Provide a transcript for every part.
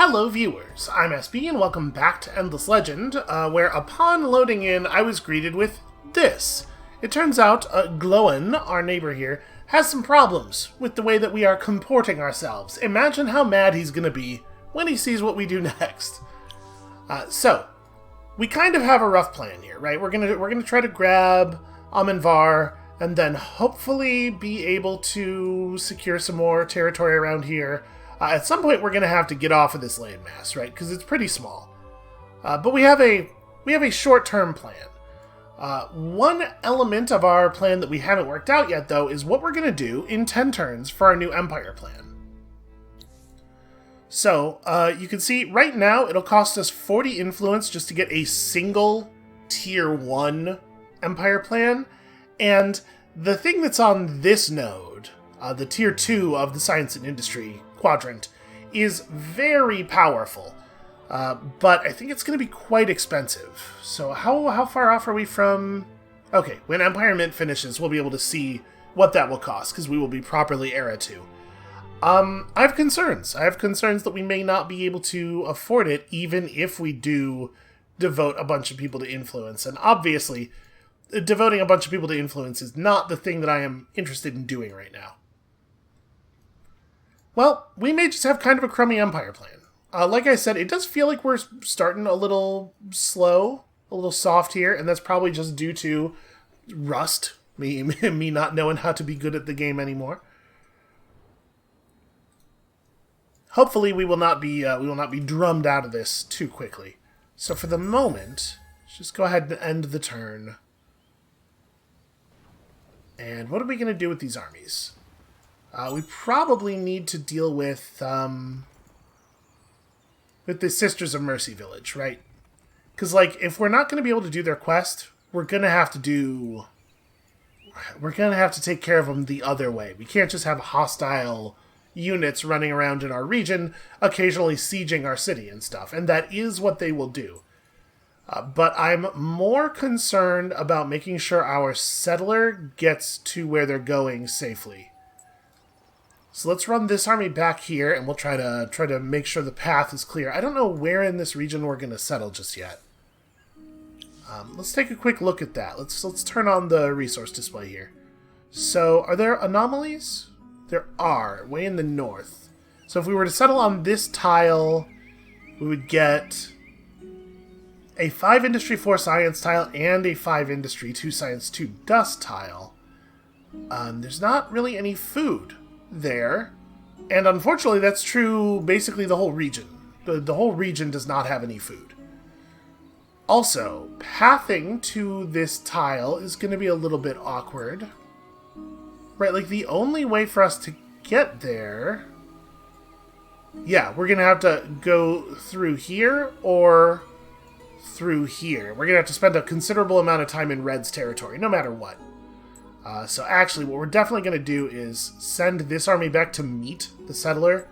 Hello viewers, I'm SB and welcome back to Endless Legend, where upon loading in I was greeted with this. It turns out Gloin, our neighbor here, has some problems with the way that we are comporting ourselves. Imagine how mad he's gonna be when he sees what we do next. So, we kind of have a rough plan here, right? We're gonna try to grab Amenvar and then hopefully be able to secure some more territory around here. At some point, we're going to have to get off of this landmass, right? Because it's pretty small. But we have a short-term plan. One element of our plan that we haven't worked out yet, though, is what we're going to do in 10 turns for our new Empire plan. So, you can see right now it'll cost us 40 influence just to get a single Tier 1 Empire plan. And the thing that's on this node, the Tier 2 of the Science and Industry quadrant, is very powerful, but I think it's going to be quite expensive. So how far off are we from... Okay, when Empire Mint finishes, we'll be able to see what that will cost, because we will be properly Era 2. I have concerns. I have concerns that we may not be able to afford it, even if we do devote a bunch of people to influence. And obviously, devoting a bunch of people to influence is not the thing that I am interested in doing right now. Well, we may just have kind of a crummy Empire plan. Like I said, it does feel like we're starting a little slow, a little soft here, and that's probably just due to rust, me not knowing how to be good at the game anymore. Hopefully, we will not be drummed out of this too quickly. So for the moment, let's just go ahead and end the turn. And what are we going to do with these armies? We probably need to deal with the Sisters of Mercy Village, right? Because, like, if we're not going to be able to do their quest, we're going to have to take care of them the other way. We can't just have hostile units running around in our region, occasionally sieging our city and stuff, and that is what they will do. But I'm more concerned about making sure our settler gets to where they're going safely. So let's run this army back here, and we'll try to make sure the path is clear. I don't know where in this region we're going to settle just yet. Let's take a quick look at that. Let's turn on the resource display here. So, are there anomalies? There are, way in the north. So if we were to settle on this tile, we would get a 5 Industry 4 Science tile and a 5 Industry 2 Science 2 Dust tile. There's not really any food there, and unfortunately that's true basically the whole region. The whole region does not have any food. Also, pathing to this tile is going to be a little bit awkward. Right, like the only way for us to get there... Yeah, we're going to have to go through here or through here. We're going to have to spend a considerable amount of time in Red's territory, no matter what. So actually, what we're definitely going to do is send this army back to meet the settler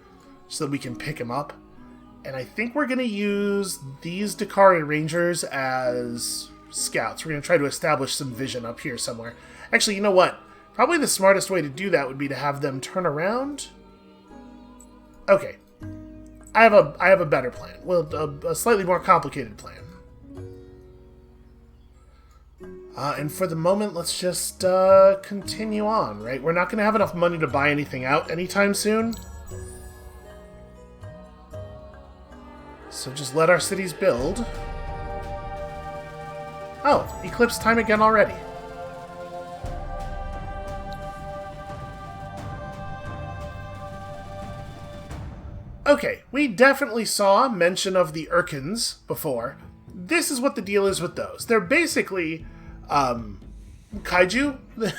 so that we can pick him up. And I think we're going to use these Dakari Rangers as scouts. We're going to try to establish some vision up here somewhere. Actually, you know what? Probably the smartest way to do that would be to have them turn around. Okay. I have a better plan. Well, a slightly more complicated plan. And for the moment, let's just continue on, right? We're not going to have enough money to buy anything out anytime soon. So just let our cities build. Oh, eclipse time again already. Okay, we definitely saw mention of the Urkins before. This is what the deal is with those. They're basically... kaiju.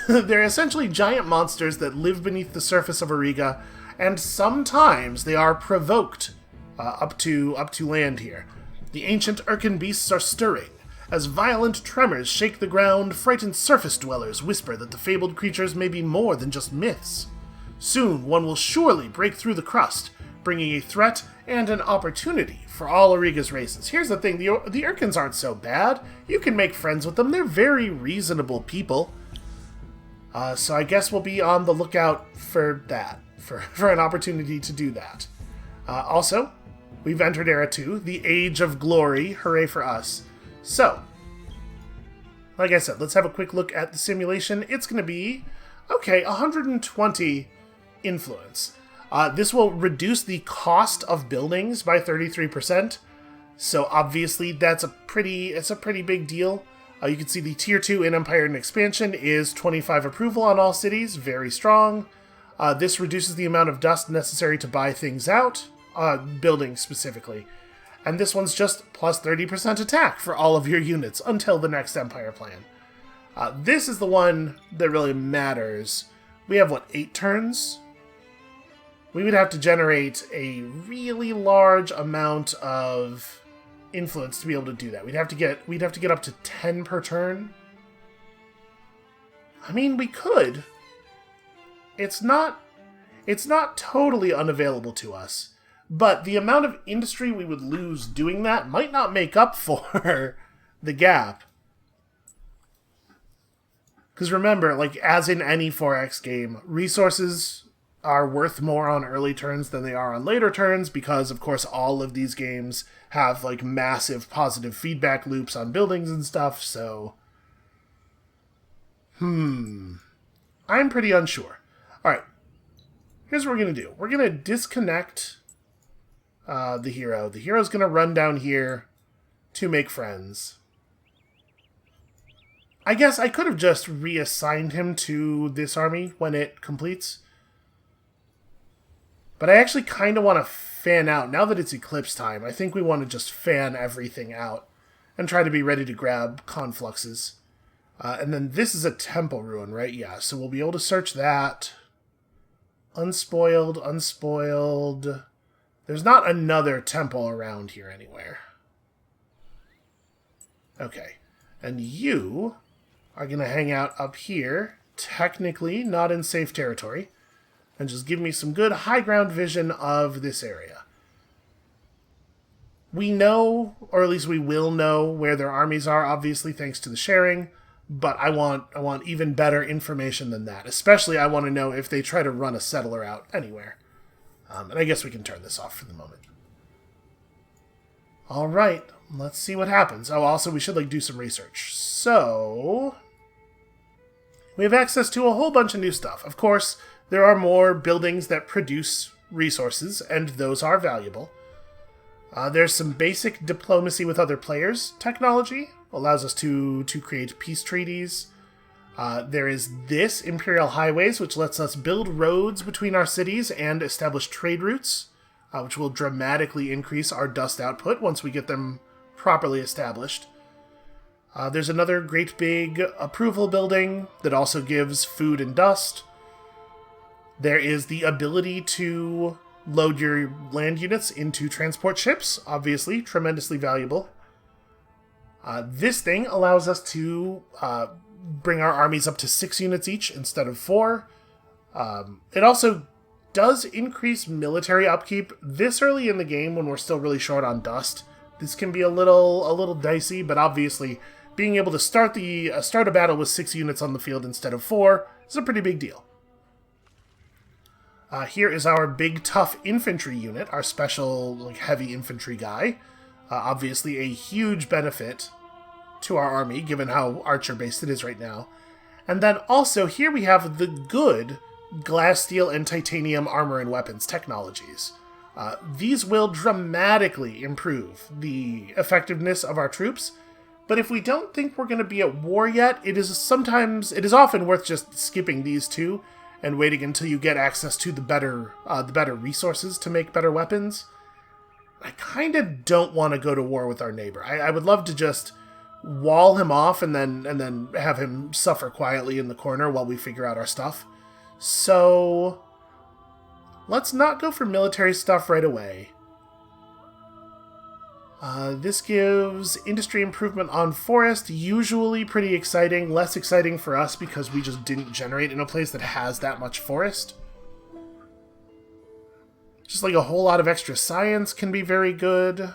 They're essentially giant monsters that live beneath the surface of Auriga, and sometimes they are provoked up to land here. The ancient Urkin beasts are stirring. As violent tremors shake the ground, frightened surface dwellers whisper that the fabled creatures may be more than just myths. Soon one will surely break through the crust, bringing a threat and an opportunity for all Auriga's races. Here's the thing, the Urkins aren't so bad. You can make friends with them. They're very reasonable people. So I guess we'll be on the lookout for that, for an opportunity to do that. Also, We've entered Era 2, the Age of Glory. Hooray for us. So, like I said, let's have a quick look at the simulation. It's going to be, okay, 120 influence. This will reduce the cost of buildings by 33%. So obviously that's a pretty big deal. You can see the Tier 2 in Empire and Expansion is 25 approval on all cities. Very strong. This reduces the amount of dust necessary to buy things out. Buildings specifically. And this one's just plus 30% attack for all of your units until the next Empire plan. This is the one that really matters. We have, what, 8 turns? We would have to generate a really large amount of influence to be able to do that. We'd have to get up to 10 per turn. I mean, we could. It's not totally unavailable to us. But the amount of industry we would lose doing that might not make up for the gap. Because remember, like, as in any 4X game, resources are worth more on early turns than they are on later turns, because, of course, all of these games have, like, massive positive feedback loops on buildings and stuff, so... I'm pretty unsure. Alright, here's what we're going to do. We're going to disconnect the hero. The hero's going to run down here to make friends. I guess I could have just reassigned him to this army when it completes. But I actually kind of want to fan out. Now that it's eclipse time, I think we want to just fan everything out and try to be ready to grab confluxes. And then this is a temple ruin, right? Yeah, so we'll be able to search that. Unspoiled, unspoiled. There's not another temple around here anywhere. Okay. And you are going to hang out up here, technically not in safe territory, and just give me some good high ground vision of this area. We know, or at least we will know, where their armies are, obviously, thanks to the sharing, but I want even better information than that. Especially, I want to know if they try to run a settler out anywhere. And I guess we can turn this off for the moment. Alright, let's see what happens. Oh, also, we should, like, do some research. So... we have access to a whole bunch of new stuff. Of course, there are more buildings that produce resources, and those are valuable. There's some basic diplomacy with other players technology. Allows us to create peace treaties. There is this Imperial Highways, which lets us build roads between our cities and establish trade routes, which will dramatically increase our dust output once we get them properly established. There's another great big approval building that also gives food and dust. There is the ability to load your land units into transport ships, obviously, tremendously valuable. This thing allows us to bring our armies up to 6 units each instead of 4. It also does increase military upkeep this early in the game when we're still really short on dust. This can be a little dicey, but obviously being able to start a battle with 6 units on the field instead of 4 is a pretty big deal. Here is our big tough infantry unit, our special like heavy infantry guy. Obviously a huge benefit to our army, given how archer-based it is right now. And then also, here we have the good glass, steel, and titanium armor and weapons technologies. These will dramatically improve the effectiveness of our troops, but if we don't think we're going to be at war yet, it is often worth just skipping these two and waiting until you get access to the better resources to make better weapons. I kind of don't want to go to war with our neighbor. I would love to just wall him off and then have him suffer quietly in the corner while we figure out our stuff. So let's not go for military stuff right away. This gives industry improvement on forest, usually pretty exciting. Less exciting for us because we just didn't generate in a place that has that much forest. Just like a whole lot of extra science can be very good.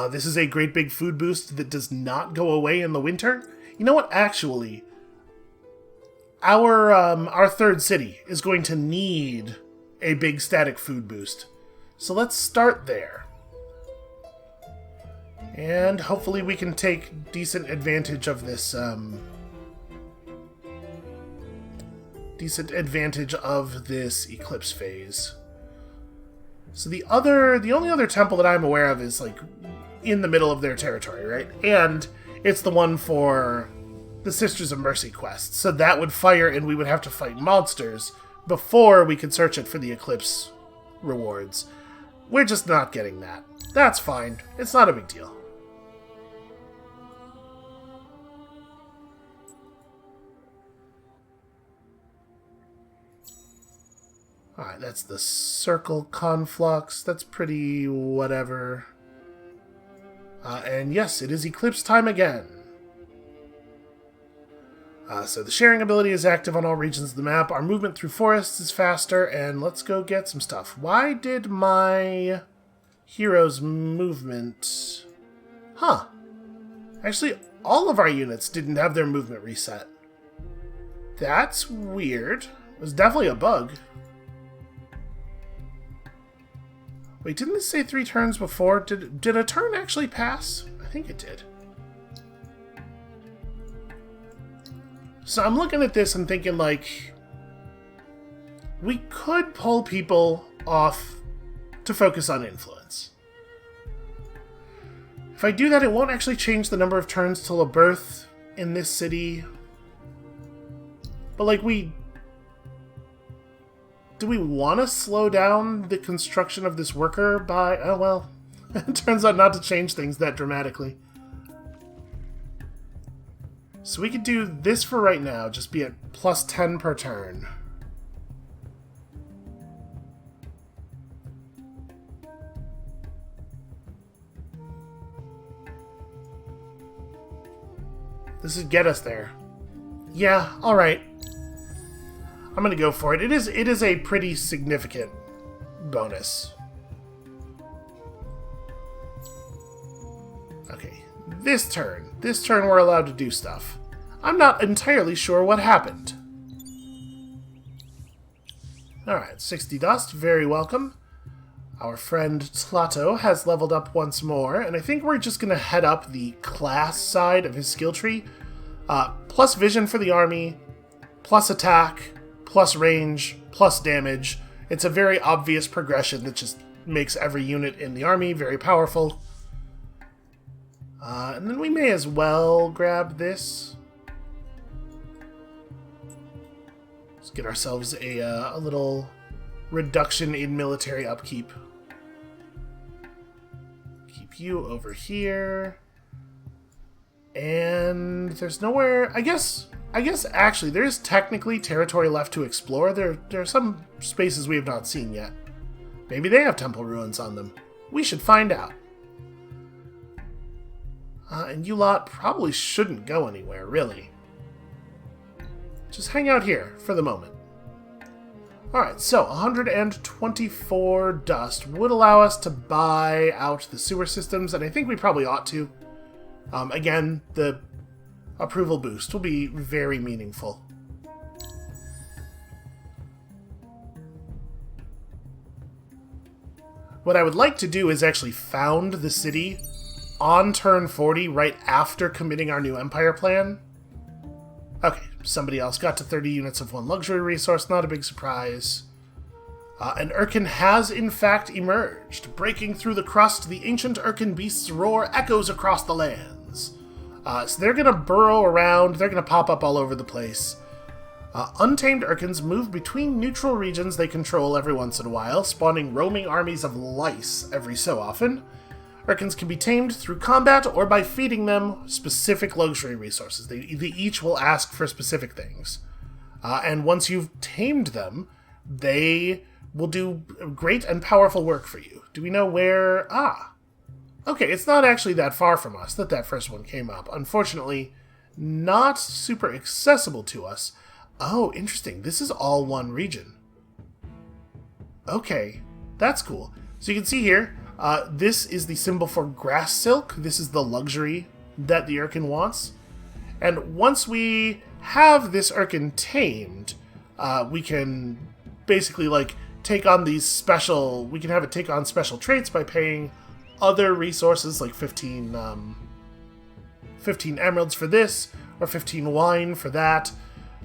This is a great big food boost that does not go away in the winter. You know what, actually, our third city is going to need a big static food boost. So let's start there. And hopefully we can take decent advantage of this, eclipse phase. So the only other temple that I'm aware of is, like, in the middle of their territory, right? And it's the one for the Sisters of Mercy quest. So that would fire and we would have to fight monsters before we could search it for the eclipse rewards. We're just not getting that. That's fine. It's not a big deal. Alright, that's the circle conflux. That's pretty whatever. And yes, it is eclipse time again. So the sharing ability is active on all regions of the map. Our movement through forests is faster, and let's go get some stuff. Why did my hero's movement... Huh. Actually, all of our units didn't have their movement reset. That's weird. It was definitely a bug. Wait, didn't this say 3 turns before? Did a turn actually pass? I think it did. So I'm looking at this and thinking, like, we could pull people off to focus on influence. If I do that, it won't actually change the number of turns till a birth in this city. But, like, do we want to slow down the construction of this worker by... Oh, well, it turns out not to change things that dramatically. So we could do this for right now, just be at plus 10 per turn. This would get us there. Yeah, alright. I'm gonna go for it. It is a pretty significant bonus. Okay, this turn we're allowed to do stuff. I'm not entirely sure what happened. Alright, 60 dust, very welcome. Our friend Tlato has leveled up once more, and I think we're just gonna head up the class side of his skill tree. Plus vision for the army, plus attack, plus range, plus damage. It's a very obvious progression that just makes every unit in the army very powerful. And then we may as well grab this. Let's get ourselves a little reduction in military upkeep. Keep you over here. And there's nowhere... I guess actually there is technically territory left to explore. There are some spaces we have not seen yet. Maybe they have temple ruins on them. We should find out. And you lot probably shouldn't go anywhere, really. Just hang out here for the moment. Alright, so 124 dust would allow us to buy out the sewer systems, and I think we probably ought to. Again, the approval boost will be very meaningful. What I would like to do is actually found the city on turn 40 right after committing our new empire plan. Okay, somebody else got to 30 units of one luxury resource, not a big surprise. An Urkin has in fact emerged. Breaking through the crust, the ancient Urkin beast's roar echoes across the lands. So they're going to burrow around, they're going to pop up all over the place. Untamed Urkins move between neutral regions they control every once in a while, spawning roaming armies of lice every so often. Urkins can be tamed through combat or by feeding them specific luxury resources. They each will ask for specific things. And once you've tamed them, they will do great and powerful work for you. Do we know where... Okay, it's not actually that far from us that first one came up. Unfortunately, not super accessible to us. Oh, interesting. This is all one region. Okay, that's cool. So you can see here, this is the symbol for grass silk. This is the luxury that the Urkin wants. And once we have this Urkin tamed, we can basically, like, take on these special... We can have it take on special traits by paying other resources, like 15 emeralds for this, or 15 wine for that.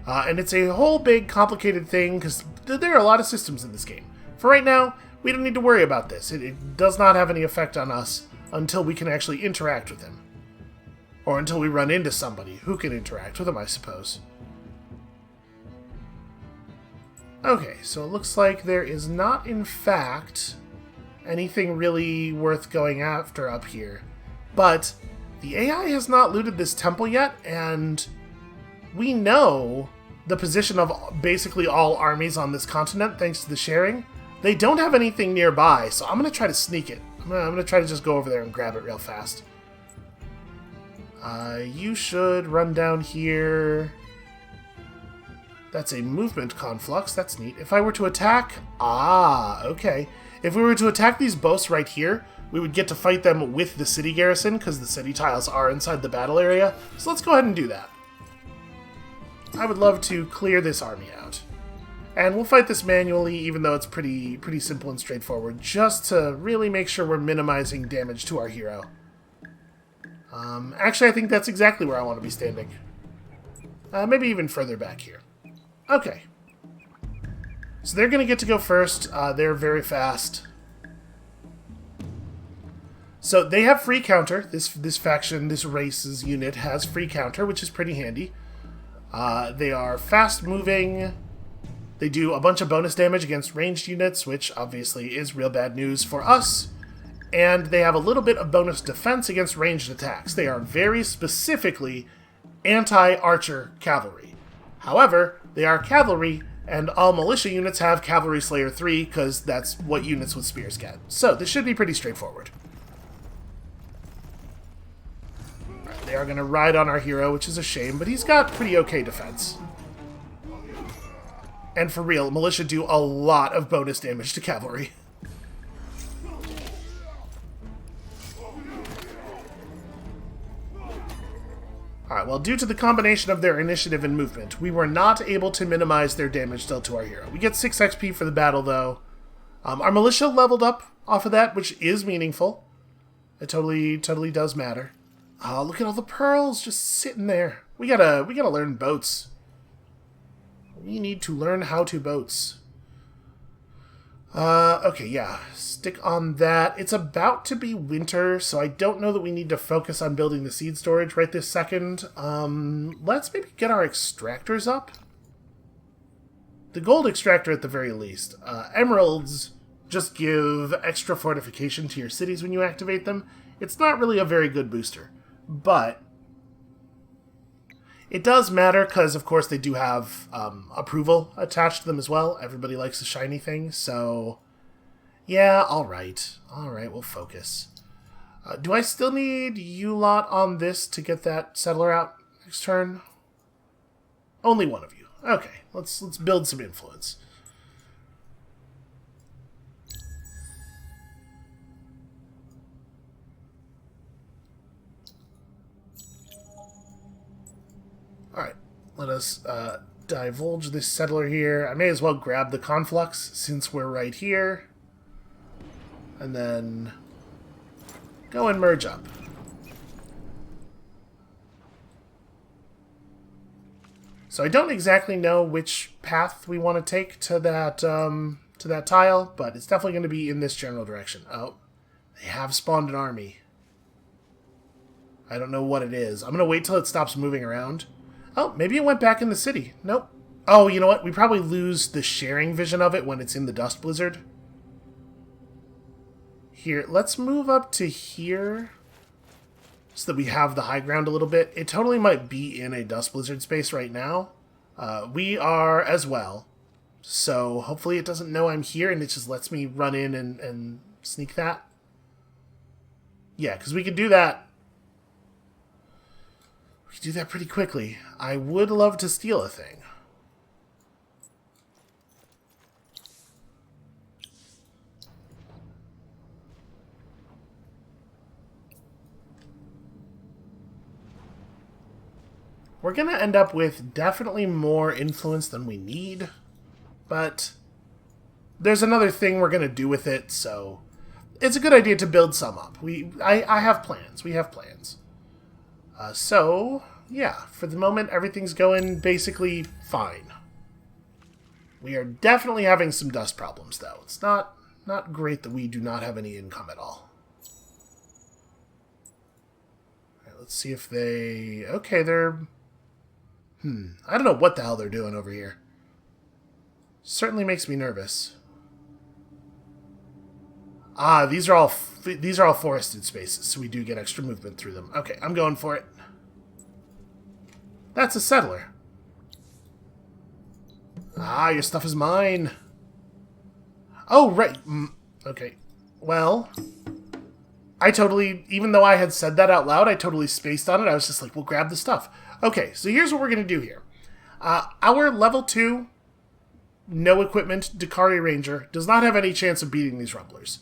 And it's a whole big complicated thing, because there are a lot of systems in this game. For right now, we don't need to worry about this. It does not have any effect on us until we can actually interact with him. Or until we run into somebody who can interact with him, I suppose. Okay, so it looks like there is not, in fact, anything really worth going after up here. But the AI has not looted this temple yet, and we know the position of basically all armies on this continent, thanks to the sharing. They don't have anything nearby, so I'm going to try to sneak it. I'm going to try to just go over there and grab it real fast. You should run down here. That's a movement conflux. That's neat. If I were to attack... Ah, okay. If we were to attack these boats right here, we would get to fight them with the city garrison, because the city tiles are inside the battle area. So let's go ahead and do that. I would love to clear this army out. And we'll fight this manually, even though it's pretty simple and straightforward, just to really make sure we're minimizing damage to our hero. Actually, I think that's exactly where I want to be standing. Maybe even further back here. Okay. So they're going to get to go first. They're very fast. So they have free counter. This faction, this race's unit has free counter, which is pretty handy. They are fast moving. They do a bunch of bonus damage against ranged units, which obviously is real bad news for us. And they have a little bit of bonus defense against ranged attacks. They are very specifically anti-archer cavalry. However, they are cavalry, and all militia units have Cavalry Slayer 3, because that's what units with spears get. So this should be pretty straightforward. They are going to ride on our hero, which is a shame, but he's got pretty okay defense. And for real, militia do a lot of bonus damage to cavalry. Alright, well, due to the combination of their initiative and movement, we were not able to minimize their damage dealt to our hero. We get 6 XP for the battle, though. Our militia leveled up off of that, which is meaningful. It totally does matter. Oh, look at all the pearls just sitting there. We gotta learn boats. We need to learn how to boats. Okay, yeah. Stick on that. It's about to be winter, so I don't know that we need to focus on building the seed storage right this second. Let's maybe get our extractors up. The gold extractor at the very least. Emeralds just give extra fortification to your cities when you activate them. It's not really a very good booster, but it does matter because, of course, they do have approval attached to them as well. Everybody likes the shiny thing, so yeah, alright. Alright, we'll focus. Do I still need you-lot on this to get that settler out next turn? Only one of you. Okay, let's build some influence. Alright, let us divulge this settler here. I may as well grab the conflux since we're right here. And then go and merge up. So I don't exactly know which path we want to take to that tile, but it's definitely going to be in this general direction. Oh, they have spawned an army. I don't know what it is. I'm going to wait till it stops moving around. Oh, maybe it went back in the city. Nope. Oh, you know what? We probably lose the sharing vision of it when it's in the dust blizzard. Here, let's move up to here so that we have the high ground a little bit. It totally might be in a dust blizzard space right now. We are as well. So hopefully it doesn't know I'm here and it just lets me run in and sneak that. Yeah, because we could do that. We could do that pretty quickly. I would love to steal a thing. We're going to end up with definitely more influence than we need, but there's another thing we're going to do with it, so it's a good idea to build some up. I have plans. We have plans. So, yeah, for the moment, everything's going basically fine. We are definitely having some dust problems, though. It's not great that we do not have any income at all. All right, let's see if they... Okay, they're... I don't know what the hell they're doing over here. Certainly makes me nervous. Ah, these are all forested spaces, so we do get extra movement through them. Okay, I'm going for it. That's a settler. Ah, your stuff is mine. Oh, right. Okay. Well, I totally, even though I had said that out loud, I totally spaced on it. I was just like, we'll grab the stuff. Okay, so here's what we're going to do here. Our level 2, no equipment, Dakari Ranger does not have any chance of beating these rumblers.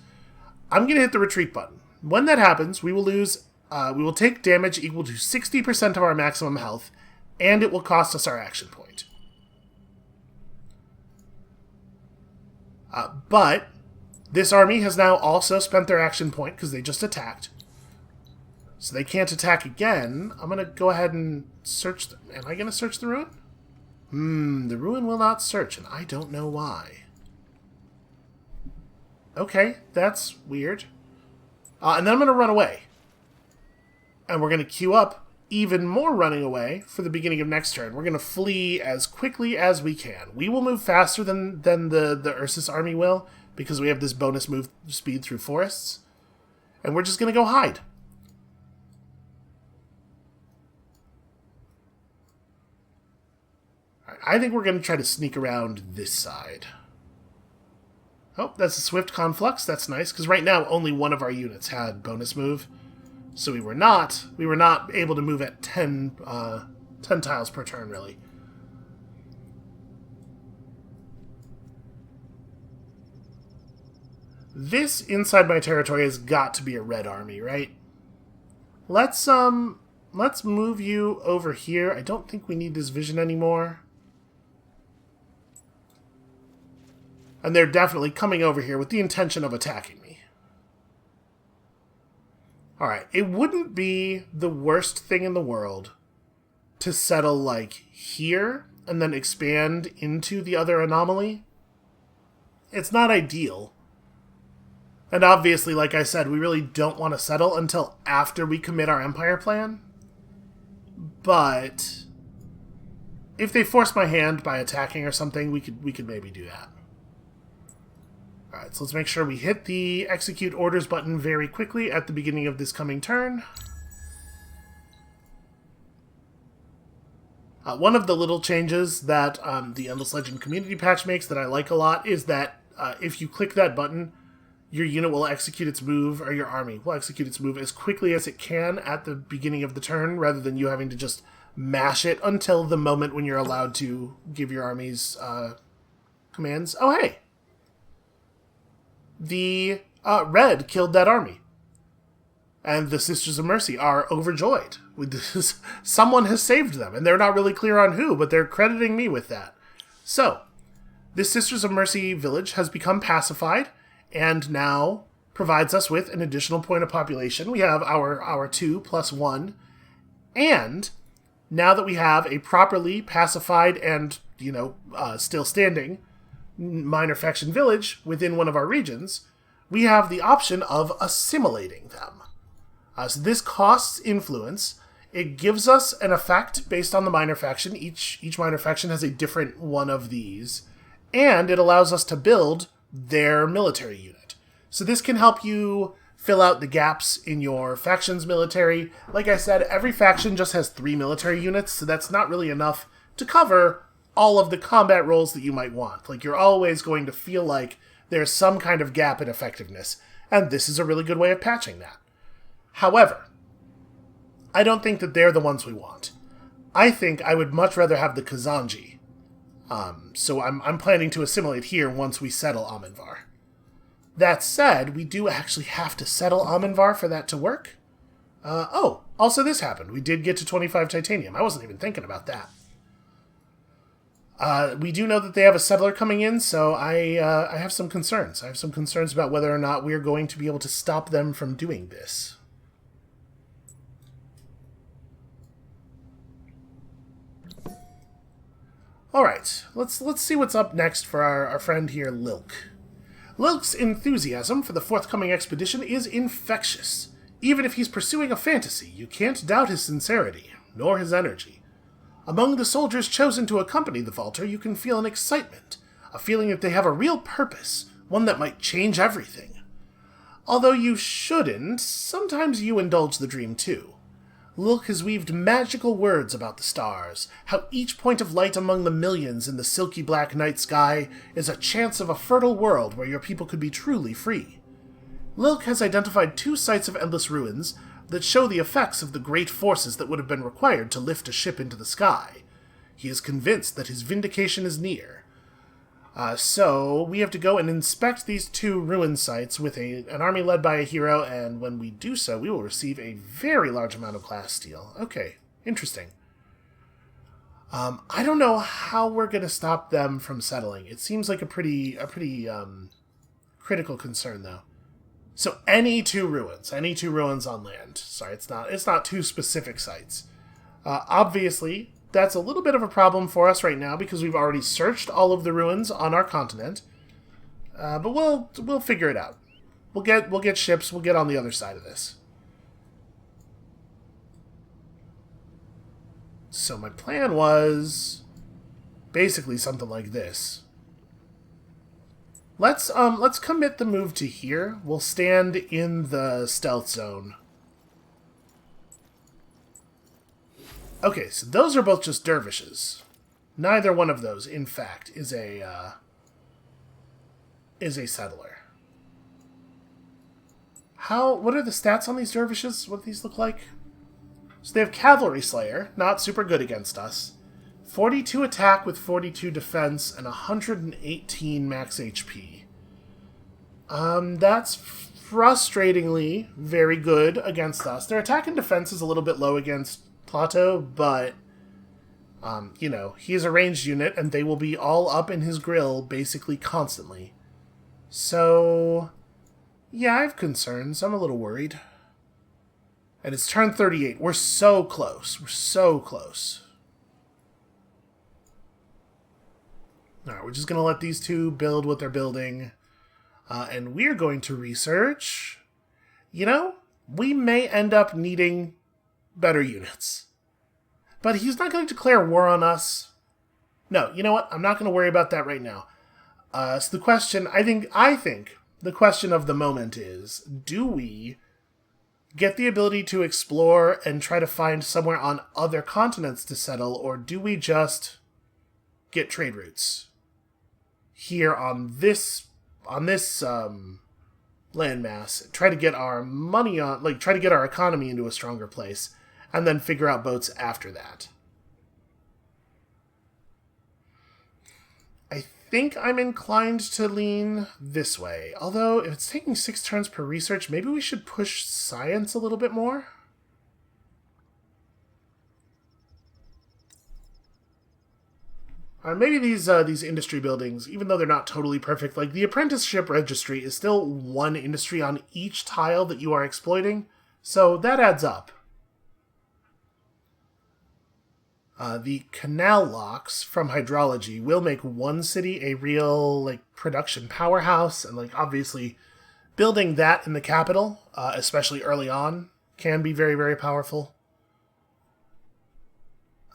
I'm going to hit the retreat button. When that happens, we will take damage equal to 60% of our maximum health, and it will cost us our action point. But this army has now also spent their action point because they just attacked. So they can't attack again. I'm going to go ahead and search... Am I going to search the ruin? The ruin will not search, and I don't know why. Okay, that's weird. And then I'm going to run away. And we're going to queue up even more running away for the beginning of next turn. We're going to flee as quickly as we can. We will move faster than the Ursus army will, because we have this bonus move speed through forests. And we're just going to go hide. I think we're going to try to sneak around this side. Oh, that's a swift conflux. That's nice, because right now only one of our units had bonus move. So we were not able to move at 10 tiles per turn, really. This inside my territory has got to be a red army, right? Let's move you over here. I don't think we need this vision anymore. And they're definitely coming over here with the intention of attacking me. Alright, it wouldn't be the worst thing in the world to settle, like, here and then expand into the other anomaly. It's not ideal. And obviously, like I said, we really don't want to settle until after we commit our empire plan. But if they force my hand by attacking or something, we could maybe do that. Alright, so let's make sure we hit the execute orders button very quickly at the beginning of this coming turn. One of the little changes that the Endless Legend community patch makes that I like a lot is that if you click that button, your unit will execute its move, or your army will execute its move as quickly as it can at the beginning of the turn, rather than you having to just mash it until the moment when you're allowed to give your armies commands. Oh, hey! The red killed that army. And the Sisters of Mercy are overjoyed. Someone has saved them, and they're not really clear on who, but they're crediting me with that. So, this Sisters of Mercy village has become pacified, and now provides us with an additional point of population. We have our 2 plus 1, and now that we have a properly pacified and, still standing minor faction village within one of our regions, we have the option of assimilating them. So this costs influence. It gives us an effect based on the minor faction. Each minor faction has a different one of these. And it allows us to build their military unit. So this can help you fill out the gaps in your faction's military. Like I said, every faction just has 3 military units, so that's not really enough to cover all of the combat roles that you might want. Like, you're always going to feel like there's some kind of gap in effectiveness, and this is a really good way of patching that. However, I don't think that they're the ones we want. I think I would much rather have the Kazanji. So I'm planning to assimilate here once we settle Amenvar. That said, we do actually have to settle Amenvar for that to work. Also this happened. We did get to 25 titanium. I wasn't even thinking about that. We do know that they have a settler coming in, so I have some concerns. I have some concerns about whether or not we're going to be able to stop them from doing this. Alright, let's see what's up next for our friend here, Lilk. Lilk's enthusiasm for the forthcoming expedition is infectious. Even if he's pursuing a fantasy, you can't doubt his sincerity, nor his energy. Among the soldiers chosen to accompany the vaulter, you can feel an excitement, a feeling that they have a real purpose, one that might change everything. Although you shouldn't, sometimes you indulge the dream too. Lilk has weaved magical words about the stars, how each point of light among the millions in the silky black night sky is a chance of a fertile world where your people could be truly free. Lilk has identified 2 sites of endless ruins that show the effects of the great forces that would have been required to lift a ship into the sky. He is convinced that his vindication is near. So we have to go and inspect these 2 ruin sites with an army led by a hero, and when we do so, we will receive a very large amount of class steel. Okay, interesting. I don't know how we're going to stop them from settling. It seems like a pretty critical concern, though. So any 2 ruins on land. Sorry, it's not 2 specific sites. Obviously, that's a little bit of a problem for us right now because we've already searched all of the ruins on our continent. But we'll figure it out. We'll get ships. We'll get on the other side of this. So my plan was basically something like this. Let's commit the move to here. We'll stand in the stealth zone. Okay, so those are both just dervishes. Neither one of those, in fact, is a settler. What are the stats on these dervishes? What do these look like? So they have Cavalry Slayer, not super good against us. 42 attack with 42 defense and 118 max HP. That's frustratingly very good against us. Their attack and defense is a little bit low against Plato, but, he's a ranged unit, and they will be all up in his grill basically constantly. So, yeah, I have concerns. I'm a little worried. And it's turn 38. We're so close. We're so close. Alright, we're just going to let these 2 build what they're building. And we're going to research. We may end up needing better units. But he's not going to declare war on us. No, you know what? I'm not going to worry about that right now. So the question, I think the question of the moment is, do we get the ability to explore and try to find somewhere on other continents to settle, or do we just get trade routes here on this landmass, try to get our money on, try to get our economy into a stronger place, and then figure out boats after that? I think I'm inclined to lean this way. Although, if it's taking 6 turns per research, maybe we should push science a little bit more? Maybe these industry buildings, even though they're not totally perfect, like the apprenticeship registry is still 1 industry on each tile that you are exploiting, so that adds up. The canal locks from hydrology will make 1 city a real, production powerhouse, and, obviously building that in the capital, especially early on, can be very, very powerful.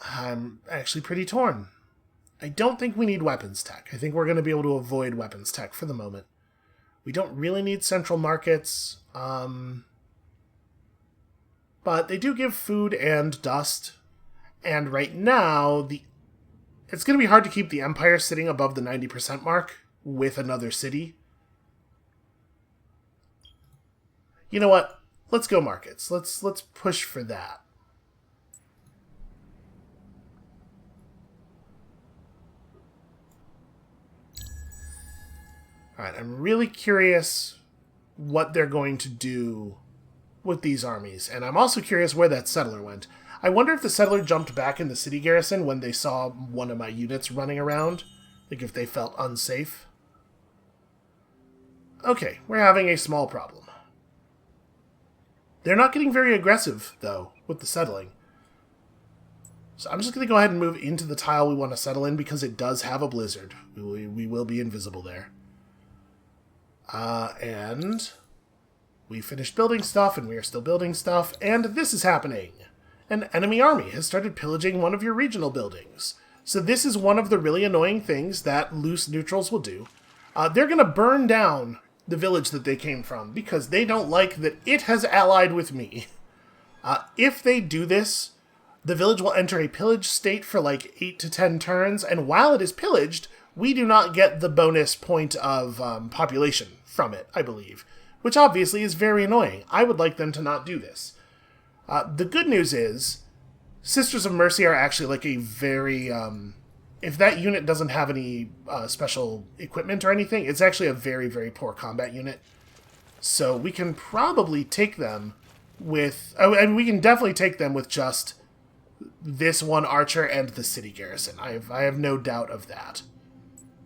I'm actually pretty torn. I don't think we need weapons tech. I think we're going to be able to avoid weapons tech for the moment. We don't really need central markets, but they do give food and dust. And right now, it's going to be hard to keep the Empire sitting above the 90% mark with another city. You know what? Let's go markets. Let's push for that. Alright, I'm really curious what they're going to do with these armies. And I'm also curious where that settler went. I wonder if the settler jumped back in the city garrison when they saw one of my units running around. Like if they felt unsafe. Okay, we're having a small problem. They're not getting very aggressive, though, with the settling. So I'm just going to go ahead and move into the tile we want to settle in because it does have a blizzard. We will be invisible there. And we finished building stuff, and we are still building stuff, and this is happening. An enemy army has started pillaging one of your regional buildings. So this is one of the really annoying things that loose neutrals will do. They're going to burn down the village that they came from because they don't like that it has allied with me. If they do this, the village will enter a pillage state for like 8 to 10 turns, and while it is pillaged, we do not get the bonus point of population from it, I believe, which obviously is very annoying. I would like them to not do this. The good news is, Sisters of Mercy are actually like a very... if that unit doesn't have any special equipment or anything, it's actually a very, very poor combat unit. So we can probably take them with... Oh, and we can definitely take them with just this one archer and the city garrison. I have no doubt of that.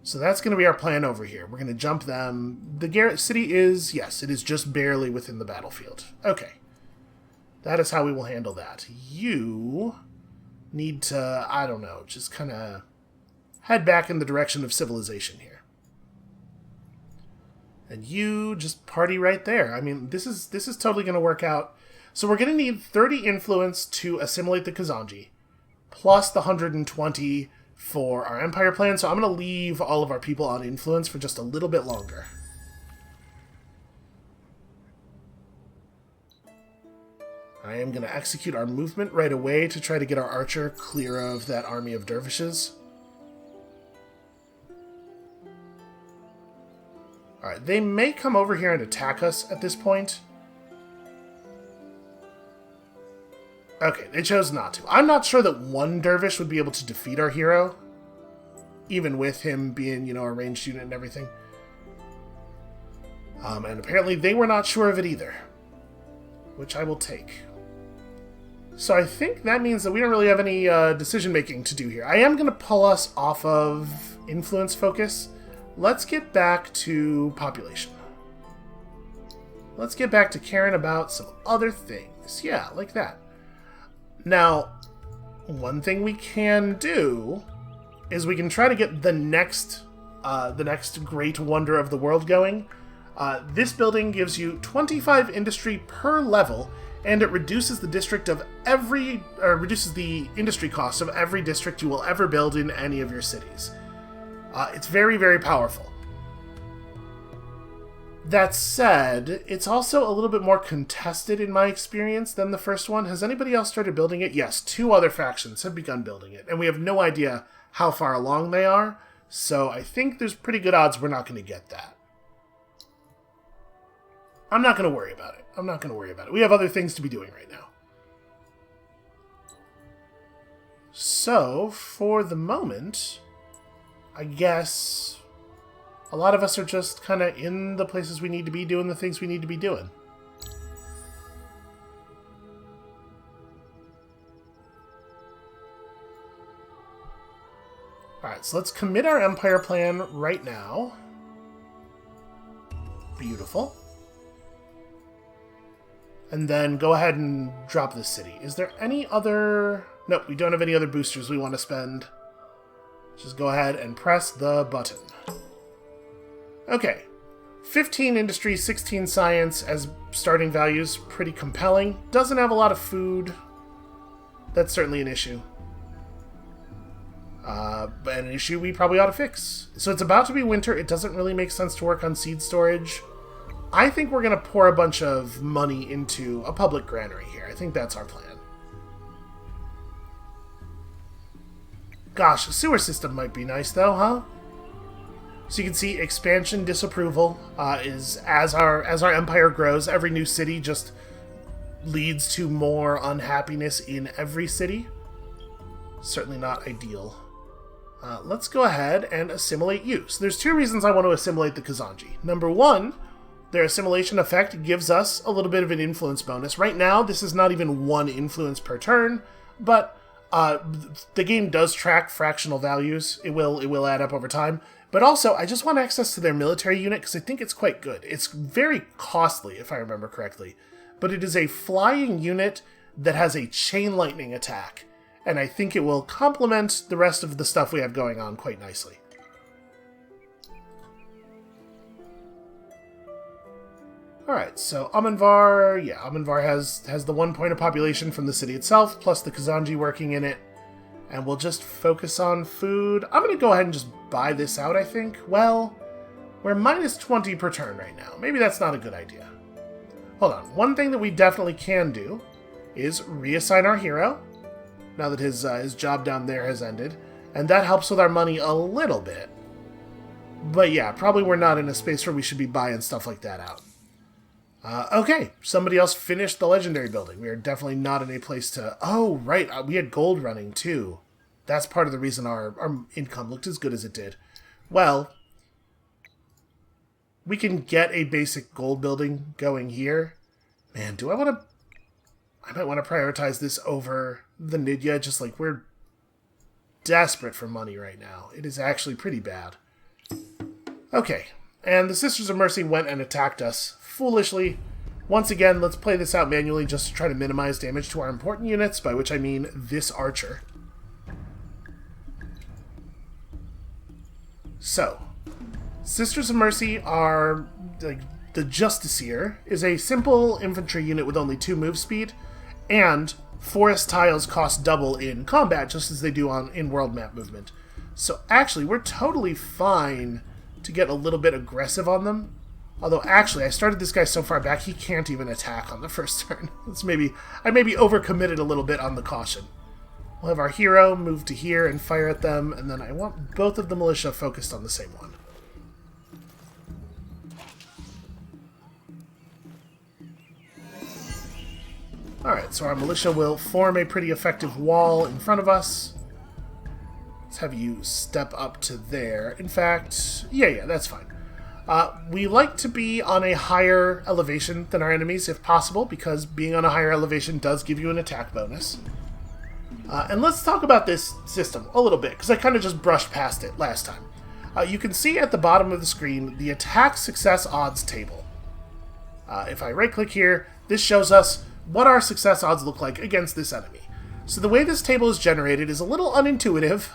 So that's going to be our plan over here. We're going to jump them. The city is... Yes, it is just barely within the battlefield. Okay. That is how we will handle that. You need to, I don't know, just kind of head back in the direction of civilization here. And you just party right there. I mean, this is totally going to work out. So we're going to need 30 influence to assimilate the Kazanji, plus the 120 for our empire plan. So I'm going to leave all of our people on influence for just a little bit longer. I am going to execute our movement right away to try to get our archer clear of that army of dervishes. Alright, they may come over here and attack us at this point. Okay, they chose not to. I'm not sure that one dervish would be able to defeat our hero, even with him being, you know, a ranged unit and everything. And apparently they were not sure of it either, which I will take. So I think that means that we don't really have any decision-making to do here. I am going to pull us off of influence focus. Let's get back to population. Let's get back to caring about some other things. Yeah, like that. Now, one thing we can do is we can try to get the next great wonder of the world going. This building gives you 25 industry per level, and it reduces the reduces the industry cost of every district you will ever build in any of your cities. It's very, very powerful. That said, it's also a little bit more contested in my experience than the first one. Has anybody else started building it? Yes, 2 other factions have begun building it, and we have no idea how far along they are, so I think there's pretty good odds we're not going to get that. I'm not going to worry about it. We have other things to be doing right now. So, for the moment, I guess a lot of us are just kind of in the places we need to be doing the things we need to be doing. Alright, so let's commit our empire plan right now. Beautiful. And then go ahead and drop this city. Is there any other... Nope, we don't have any other boosters we want to spend. Just go ahead and press the button. Okay. 15 industry, 16 science as starting values. Pretty compelling. Doesn't have a lot of food. That's certainly an issue. But an issue we probably ought to fix. So it's about to be winter. It doesn't really make sense to work on seed storage. I think we're going to pour a bunch of money into a public granary here. I think that's our plan. Gosh, a sewer system might be nice though, huh? So you can see expansion disapproval is as our empire grows, every new city just leads to more unhappiness in every city. Certainly not ideal. Let's go ahead and assimilate you. So there's 2 reasons I want to assimilate the Kazanji. Number 1, their assimilation effect gives us a little bit of an influence bonus. Right now, this is not even 1 influence per turn. But the game does track fractional values. It will add up over time. But also, I just want access to their military unit because I think it's quite good. It's very costly, if I remember correctly. But it is a flying unit that has a chain lightning attack. And I think it will complement the rest of the stuff we have going on quite nicely. Alright, so Amanvar has the 1 point of population from the city itself, plus the Kazanji working in it. And we'll just focus on food. I'm going to go ahead and just buy this out, I think. Well, we're minus 20 per turn right now. Maybe that's not a good idea. Hold on. One thing that we definitely can do is reassign our hero, now that his job down there has ended. And that helps with our money a little bit. But yeah, probably we're not in a space where we should be buying stuff like that out. Okay, somebody else finished the legendary building. We are definitely not in a place to... Oh, right, we had gold running, too. That's part of the reason our income looked as good as it did. Well, we can get a basic gold building going here. Man, do I want to... I might want to prioritize this over the Nidya, just like we're desperate for money right now. It is actually pretty bad. Okay, and the Sisters of Mercy went and attacked us foolishly. Once again, let's play this out manually just to try to minimize damage to our important units, by which I mean this archer. So, Sisters of Mercy are... the Justiciar is a simple infantry unit with only 2 move speed, and forest tiles cost double in combat, just as they do in world map movement. So actually, we're totally fine to get a little bit aggressive on them. Although, actually, I started this guy so far back, he can't even attack on the first turn. I maybe overcommitted a little bit on the caution. We'll have our hero move to here and fire at them, and then I want both of the militia focused on the same one. Alright, so our militia will form a pretty effective wall in front of us. Let's have you step up to there. In fact, yeah, that's fine. We like to be on a higher elevation than our enemies, if possible, because being on a higher elevation does give you an attack bonus. And let's talk about this system a little bit, because I kind of just brushed past it last time. You can see at the bottom of the screen the attack success odds table. If I right-click here, this shows us what our success odds look like against this enemy. So the way this table is generated is a little unintuitive.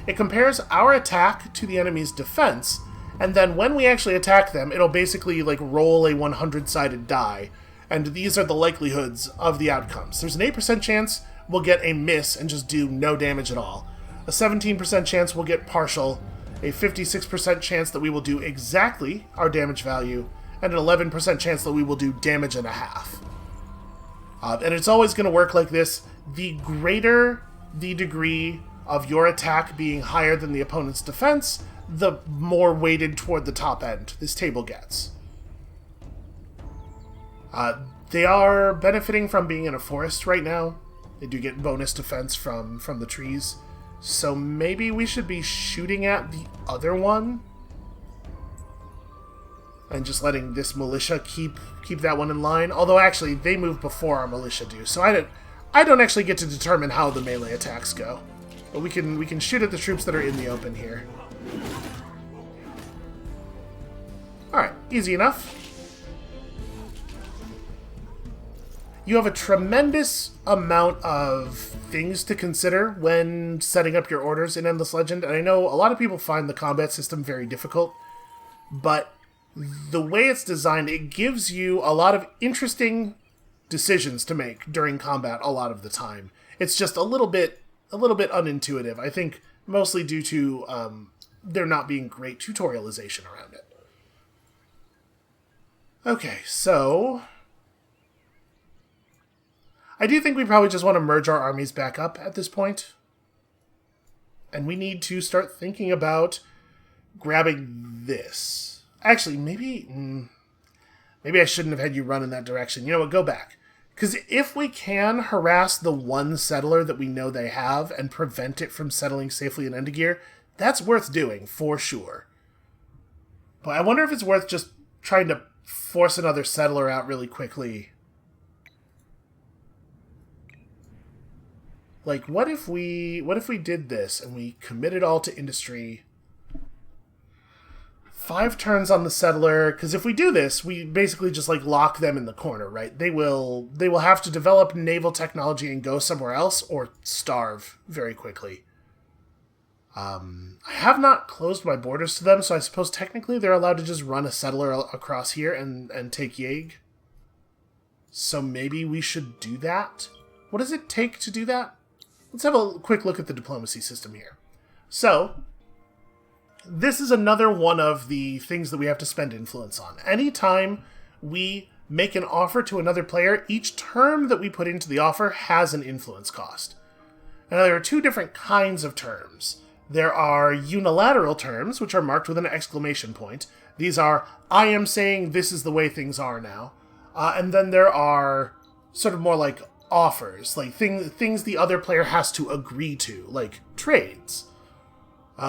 It compares our attack to the enemy's defense, and then when we actually attack them, it'll basically like roll a 100-sided die, and these are the likelihoods of the outcomes. There's an 8% chance we'll get a miss and just do no damage at all. A 17% chance we'll get partial, a 56% chance that we will do exactly our damage value, and an 11% chance that we will do damage and a half. And it's always going to work like this. The greater the degree of your attack being higher than the opponent's defense, the more weighted toward the top end this table gets. They are benefiting from being in a forest right now. They do get bonus defense from the trees. So maybe we should be shooting at the other one and just letting this militia keep that one in line. Although actually they move before our militia do, so I don't actually get to determine how the melee attacks go. But we can shoot at the troops that are in the open here. Alright, easy enough. You have a tremendous amount of things to consider when setting up your orders in Endless Legend, and I know a lot of people find the combat system very difficult, but the way it's designed, it gives you a lot of interesting decisions to make during combat a lot of the time. It's just a little bit unintuitive, I think mostly due to there not being great tutorialization around it. Okay, so I do think we probably just want to merge our armies back up at this point. And we need to start thinking about grabbing this. Actually, maybe I shouldn't have had you run in that direction. You know what, go back. Because if we can harass the one settler that we know they have and prevent it from settling safely in Endegear, that's worth doing, for sure. But I wonder if it's worth just trying to force another settler out really quickly. Like, what if we did this and we committed all to industry? 5 turns on the settler, because if we do this, we basically just like lock them in the corner, right? They will have to develop naval technology and go somewhere else, or starve very quickly. I have not closed my borders to them, so I suppose technically they're allowed to just run a settler across here and take Yeg. So maybe we should do that? What does it take to do that? Let's have a quick look at the diplomacy system here. So, this is another one of the things that we have to spend influence on. Anytime we make an offer to another player, each term that we put into the offer has an influence cost. Now, there are 2 different kinds of terms. There are unilateral terms, which are marked with an exclamation point. These are, I am saying this is the way things are now. And then there are sort of more like offers, like things the other player has to agree to, like trades.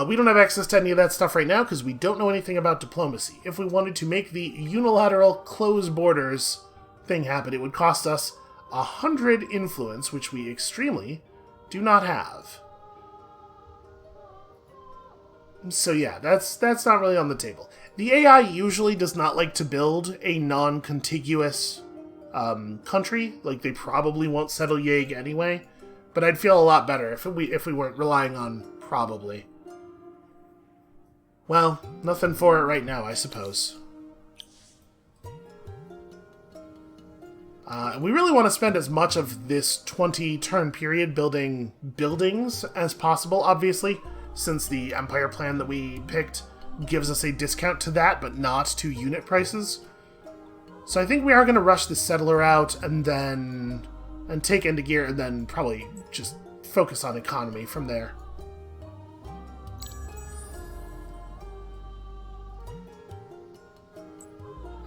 We don't have access to any of that stuff right now because we don't know anything about diplomacy. If we wanted to make the unilateral close borders thing happen, it would cost us 100 influence, which we extremely do not have. So yeah, that's not really on the table. The AI usually does not like to build a non-contiguous country. Like, they probably won't settle Yeg anyway. But I'd feel a lot better if we weren't relying on probably. Well, nothing for it right now, I suppose. We really want to spend as much of this 20-turn period building buildings as possible, obviously, since the Empire plan that we picked gives us a discount to that, but not to unit prices. So I think we are going to rush the settler out and take Endegear, and then probably just focus on economy from there.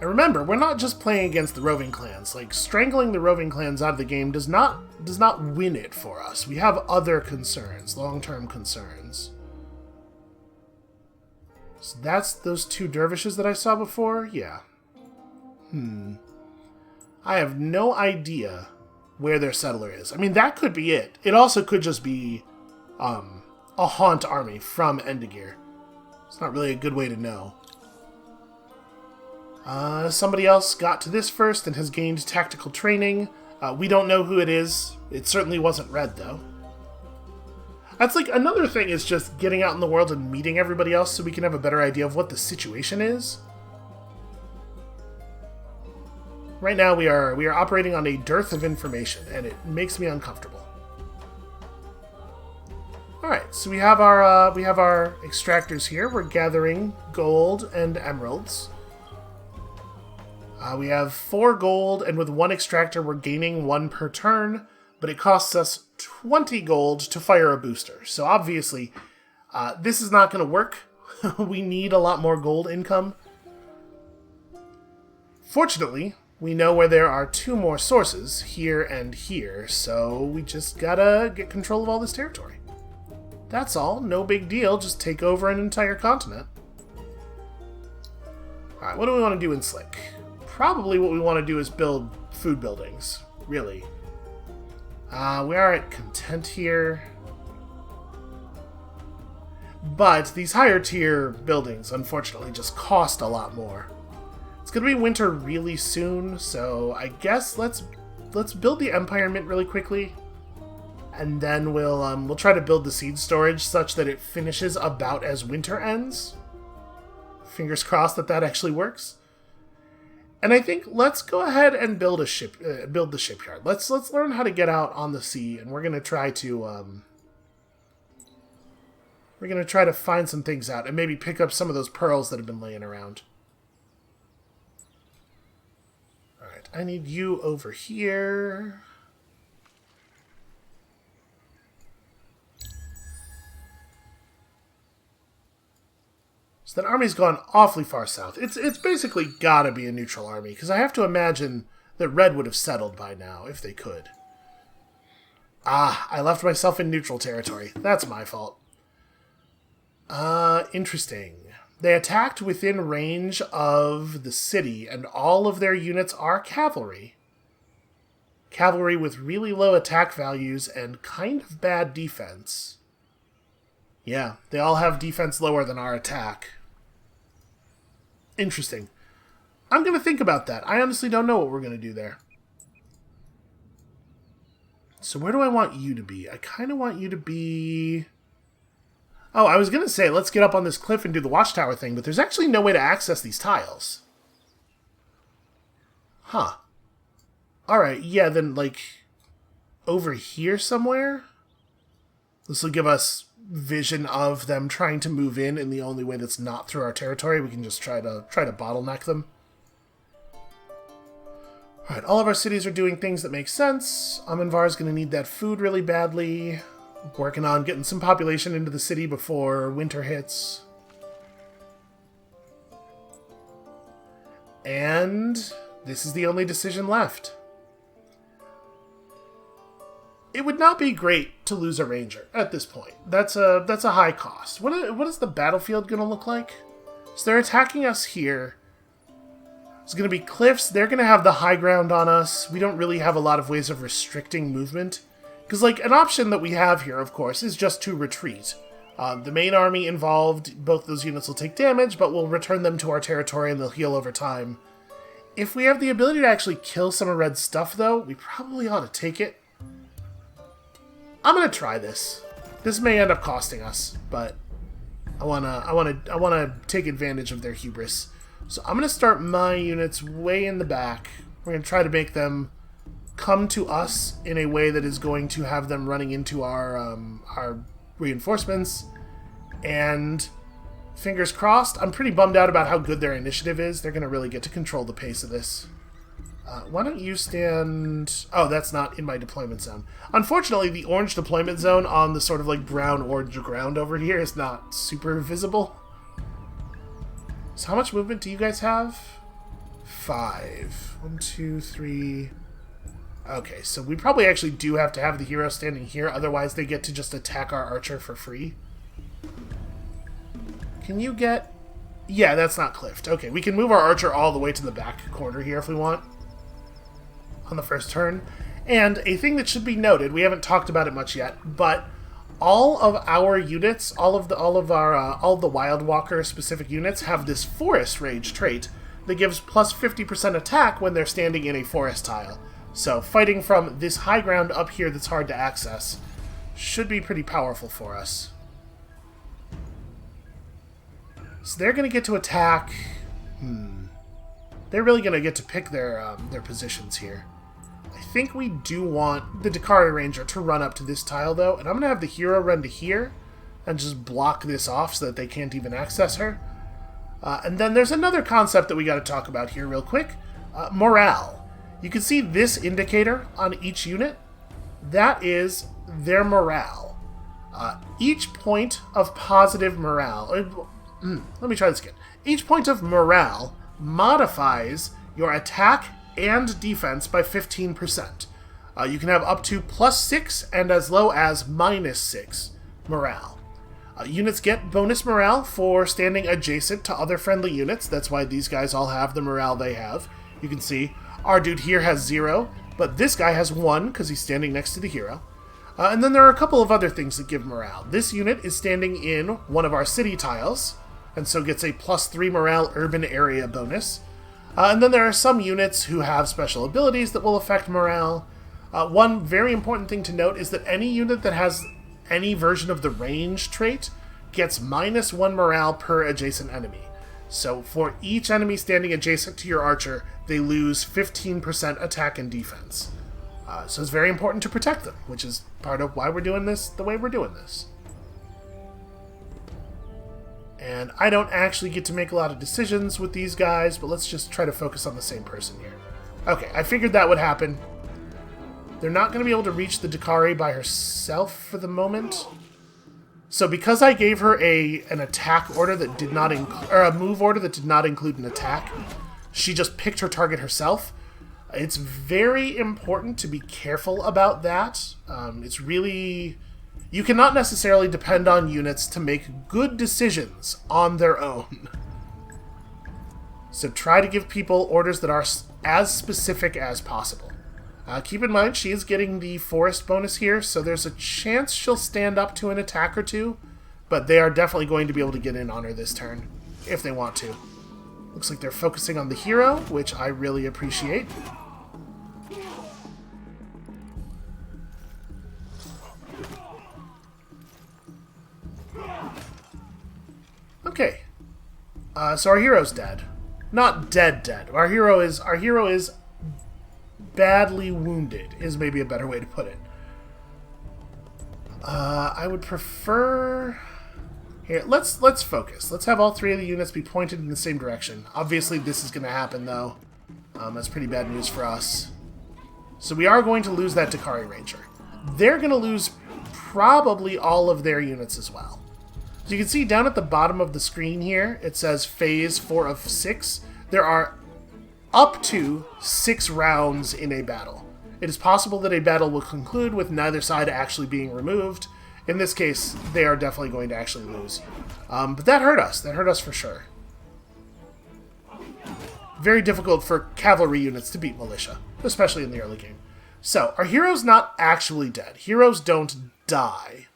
And remember, we're not just playing against the roving clans. Like, strangling the roving clans out of the game does not win it for us. We have other concerns, long-term concerns. So that's those 2 dervishes that I saw before? Yeah. I have no idea where their settler is. I mean, that could be it. It also could just be a haunt army from Endegear. It's not really a good way to know. Somebody else got to this first and has gained tactical training. We don't know who it is. It certainly wasn't red, though. That's like another thing, is just getting out in the world and meeting everybody else so we can have a better idea of what the situation is. Right now we are operating on a dearth of information, and it makes me uncomfortable. Alright, so we have our extractors here. We're gathering gold and emeralds. We have 4 gold, and with 1 extractor we're gaining 1 per turn, but it costs us 20 gold to fire a booster. So obviously, this is not going to work. We need a lot more gold income. Fortunately, we know where there are 2 more sources, here and here, so we just gotta get control of all this territory. That's all, no big deal, just take over an entire continent. Alright, what do we want to do in Slick? Probably what we want to do is build food buildings, really. We are at content here. But these higher tier buildings, unfortunately, just cost a lot more. It's going to be winter really soon, so I guess let's build the Empire Mint really quickly. And then we'll try to build the seed storage such that it finishes about as winter ends. Fingers crossed that actually works. And I think let's go ahead and build the shipyard. Let's learn how to get out on the sea, and we're gonna try to find some things out and maybe pick up some of those pearls that have been laying around. All right, I need you over here. So that army's gone awfully far south. It's basically gotta be a neutral army, because I have to imagine that Red would have settled by now, if they could. Ah, I left myself in neutral territory. That's my fault. Interesting. They attacked within range of the city, and all of their units are cavalry. cavalry with really low attack values and kind of bad defense. Yeah, they all have defense lower than our attack. Interesting. I'm going to think about that. I honestly don't know what we're going to do there. So where do I want you to be? I kind of want you to be... Oh, I was going to say, let's get up on this cliff and do the watchtower thing, but there's actually no way to access these tiles. Huh. Alright, yeah, then, like, over here somewhere? This will give us vision of them trying to move in the only way that's not through our territory. We can just try to bottleneck them. Alright, all of our cities are doing things that make sense. Amanvar's going to need that food really badly. Working on getting some population into the city before winter hits. And this is the only decision left. It would not be great to lose a ranger at this point. That's a high cost. What is the battlefield going to look like? So they're attacking us here. It's going to be cliffs. They're going to have the high ground on us. We don't really have a lot of ways of restricting movement. Because, like, an option that we have here, of course, is just to retreat. The main army involved, both those units will take damage, but we'll return them to our territory and they'll heal over time. If we have the ability to actually kill some of Red's stuff, though, we probably ought to take it. I'm going to try this. This may end up costing us, but I wanna take advantage of their hubris. So I'm going to start my units way in the back. We're going to try to make them come to us in a way that is going to have them running into our reinforcements. And fingers crossed, I'm pretty bummed out about how good their initiative is. They're going to really get to control the pace of this. Why don't you stand... Oh, that's not in my deployment zone. Unfortunately, the orange deployment zone on the sort of like brown-orange ground over here is not super visible. So how much movement do you guys have? 5. 1, 2, 3... Okay, so we probably actually do have to have the hero standing here, otherwise they get to just attack our archer for free. Can you get... Yeah, that's not cliffed. Okay, we can move our archer all the way to the back corner here if we want. On the first turn. And a thing that should be noted, we haven't talked about it much yet, but all of our units, all the Wild Walker specific units have this Forest Rage trait that gives plus 50% attack when they're standing in a forest tile. So fighting from this high ground up here that's hard to access should be pretty powerful for us. So they're going to get to attack. They're really going to get to pick their positions here. I think we do want the Dakari Ranger to run up to this tile, though. And I'm going to have the hero run to here and just block this off so that they can't even access her. And then there's another concept that we got to talk about here real quick. Morale. You can see this indicator on each unit. That is their morale. Each point of positive morale... let me try this again. Each point of morale modifies your attack and defense by 15%. You can have up to +6 and as low as -6 morale. Units get bonus morale for standing adjacent to other friendly units. That's why these guys all have the morale they have. You can see our dude here has 0, but this guy has 1 because he's standing next to the hero. And then there are a couple of other things that give morale. This unit is standing in one of our city tiles, and so gets a +3 morale urban area bonus. And then there are some units who have special abilities that will affect morale. One very important thing to note is that any unit that has any version of the range trait gets -1 morale per adjacent enemy. So for each enemy standing adjacent to your archer, they lose 15% attack and defense. So it's very important to protect them, which is part of why we're doing this the way we're doing this. And I don't actually get to make a lot of decisions with these guys, but let's just try to focus on the same person here. Okay, I figured that would happen. They're not going to be able to reach the Dakari by herself for the moment. So because I gave her an attack order that did not or a move order that did not include an attack, she just picked her target herself. It's very important to be careful about that. It's really... You cannot necessarily depend on units to make good decisions on their own. So try to give people orders that are as specific as possible. Keep in mind, she is getting the forest bonus here, so there's a chance she'll stand up to an attack or two, but they are definitely going to be able to get in on her this turn, if they want to. Looks like they're focusing on the hero, which I really appreciate. Okay. So our hero's dead. Not dead. Our hero is badly wounded, is maybe a better way to put it. I would prefer... Here, let's focus. Let's have all three of the units be pointed in the same direction. Obviously, this is going to happen, though. That's pretty bad news for us. So we are going to lose that Dakari Ranger. They're going to lose probably all of their units as well. So you can see down at the bottom of the screen here, it says Phase 4 of 6. There are up to 6 rounds in a battle. It is possible that a battle will conclude with neither side actually being removed. In this case, they are definitely going to actually lose. But that hurt us. That hurt us for sure. Very difficult for cavalry units to beat militia, especially in the early game. So, our hero's not actually dead. Heroes don't die.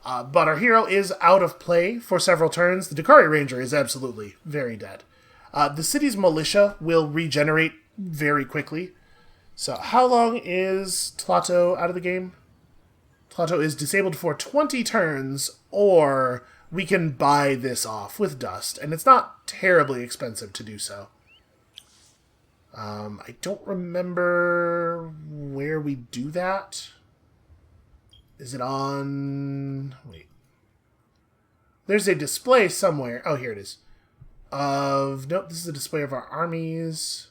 But our hero is out of play for several turns. The Dakari Ranger is absolutely very dead. The city's militia will regenerate very quickly. So, how long is Tlato out of the game? Tlato is disabled for 20 turns, or we can buy this off with dust, and it's not terribly expensive to do so. I don't remember where we do that. Is it on... Wait. There's a display somewhere. Oh, here it is. Nope, this is a display of our armies.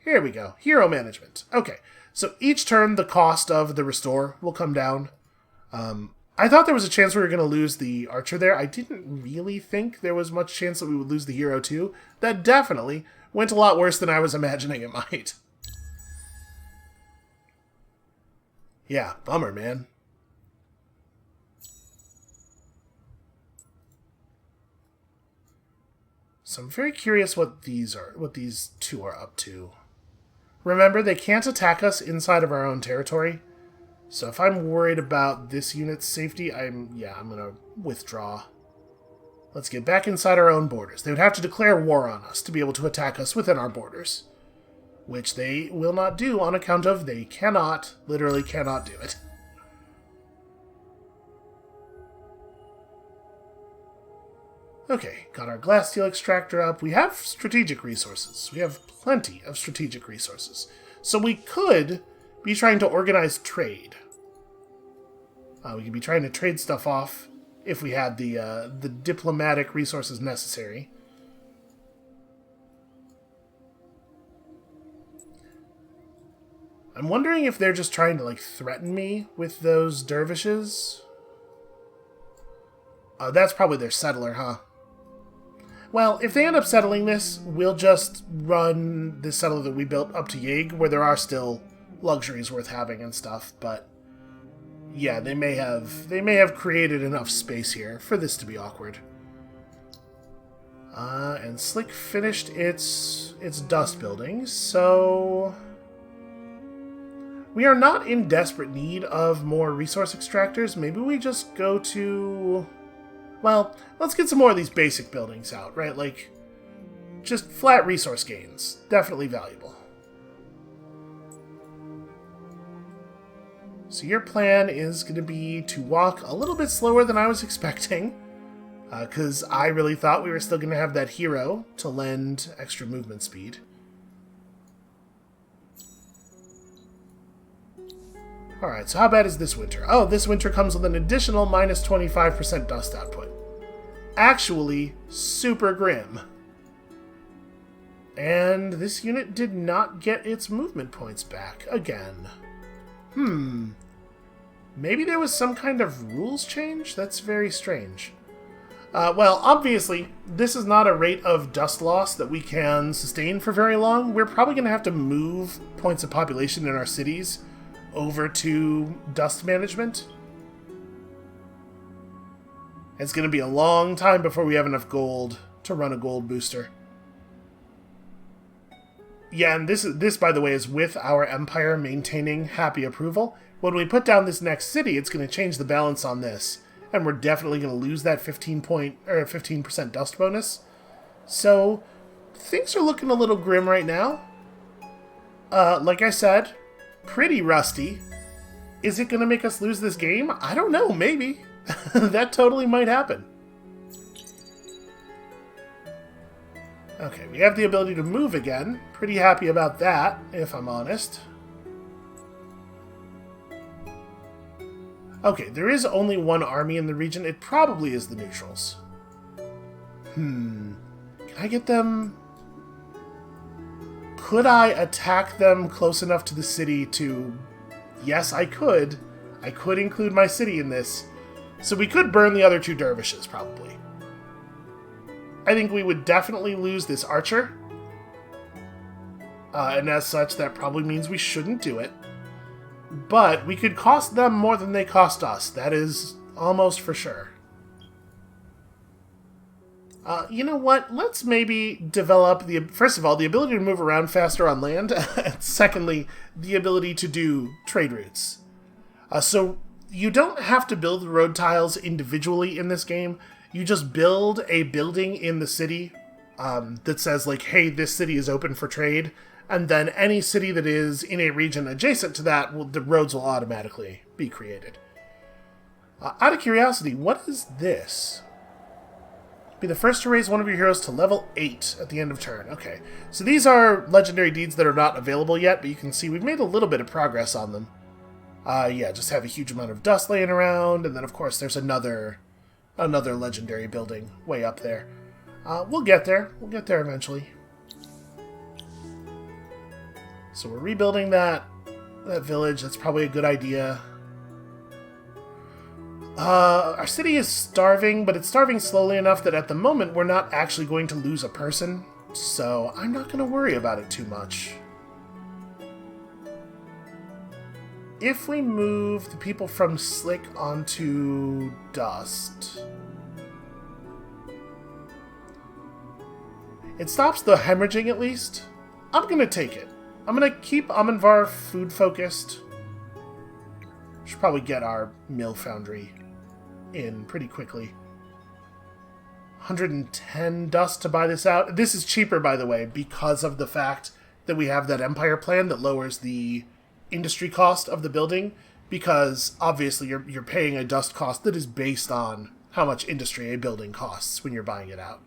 Here we go. Hero management. Okay. So each turn, the cost of the restore will come down. I thought there was a chance we were going to lose the archer there. I didn't really think there was much chance that we would lose the hero too. That definitely went a lot worse than I was imagining it might. Yeah, bummer, man. So I'm very curious what these two are up to. Remember, they can't attack us inside of our own territory. So if I'm worried about this unit's safety, I'm going to withdraw. Let's get back inside our own borders. They would have to declare war on us to be able to attack us within our borders. Which they will not do on account of they cannot, literally cannot do it. Okay, got our glass steel extractor up. We have strategic resources. We have plenty of strategic resources. So we could be trying to organize trade. We could be trying to trade stuff off if we had the diplomatic resources necessary. I'm wondering if they're just trying to, like, threaten me with those dervishes. That's probably their settler, huh? Well, if they end up settling this, we'll just run this settler that we built up to Yig, where there are still luxuries worth having and stuff, but yeah, they may have created enough space here for this to be awkward. And Slick finished its dust building, so we are not in desperate need of more resource extractors. Maybe we just go to... Well, let's get some more of these basic buildings out, right? Like, just flat resource gains. Definitely valuable. So your plan is going to be to walk a little bit slower than I was expecting, because I really thought we were still going to have that hero to lend extra movement speed. Alright, so how bad is this winter? Oh, this winter comes with an additional minus 25% dust output. Actually, super grim. And this unit did not get its movement points back again. Maybe there was some kind of rules change? That's very strange. Well, obviously, this is not a rate of dust loss that we can sustain for very long. We're probably going to have to move points of population in our cities over to dust management. It's going to be a long time before we have enough gold to run a gold booster. Yeah, and this, by the way, is with our empire maintaining happy approval. When we put down this next city, it's going to change the balance on this, and we're definitely going to lose that 15% dust bonus. So things are looking a little grim right now. Like I said, pretty rusty. Is it going to make us lose this game? I don't know, maybe. That totally might happen. Okay, we have the ability to move again. Pretty happy about that, if I'm honest. Okay, there is only one army in the region. It probably is the neutrals. Can I get them? Could I attack them close enough to the city to... Yes, I could. I could include my city in this. So we could burn the other two dervishes, probably. I think we would definitely lose this archer. And as such, that probably means we shouldn't do it. But we could cost them more than they cost us. That is almost for sure. You know what? Let's maybe develop, first of all, the ability to move around faster on land. And secondly, the ability to do trade routes. So you don't have to build the road tiles individually in this game. You just build a building in the city that says, like, hey, this city is open for trade. And then any city that is in a region adjacent to that, the roads will automatically be created. Out of curiosity, what is this? Be the first to raise one of your heroes to level 8 at the end of turn. Okay, so these are legendary deeds that are not available yet, but you can see we've made a little bit of progress on them. Yeah, just have a huge amount of dust laying around, and then of course there's another legendary building way up there. We'll get there. We'll get there eventually. So we're rebuilding that village. That's probably a good idea. Our city is starving, but it's starving slowly enough that at the moment we're not actually going to lose a person. So I'm not going to worry about it too much. If we move the people from Slick onto Dust, it stops the hemorrhaging at least. I'm going to take it. I'm going to keep Amanvar food focused. Should probably get our mill foundry in pretty quickly. 110 dust to buy this out. This is cheaper, by the way, because of the fact that we have that Empire plan that lowers the industry cost of the building, because obviously you're paying a dust cost that is based on how much industry a building costs when you're buying it out.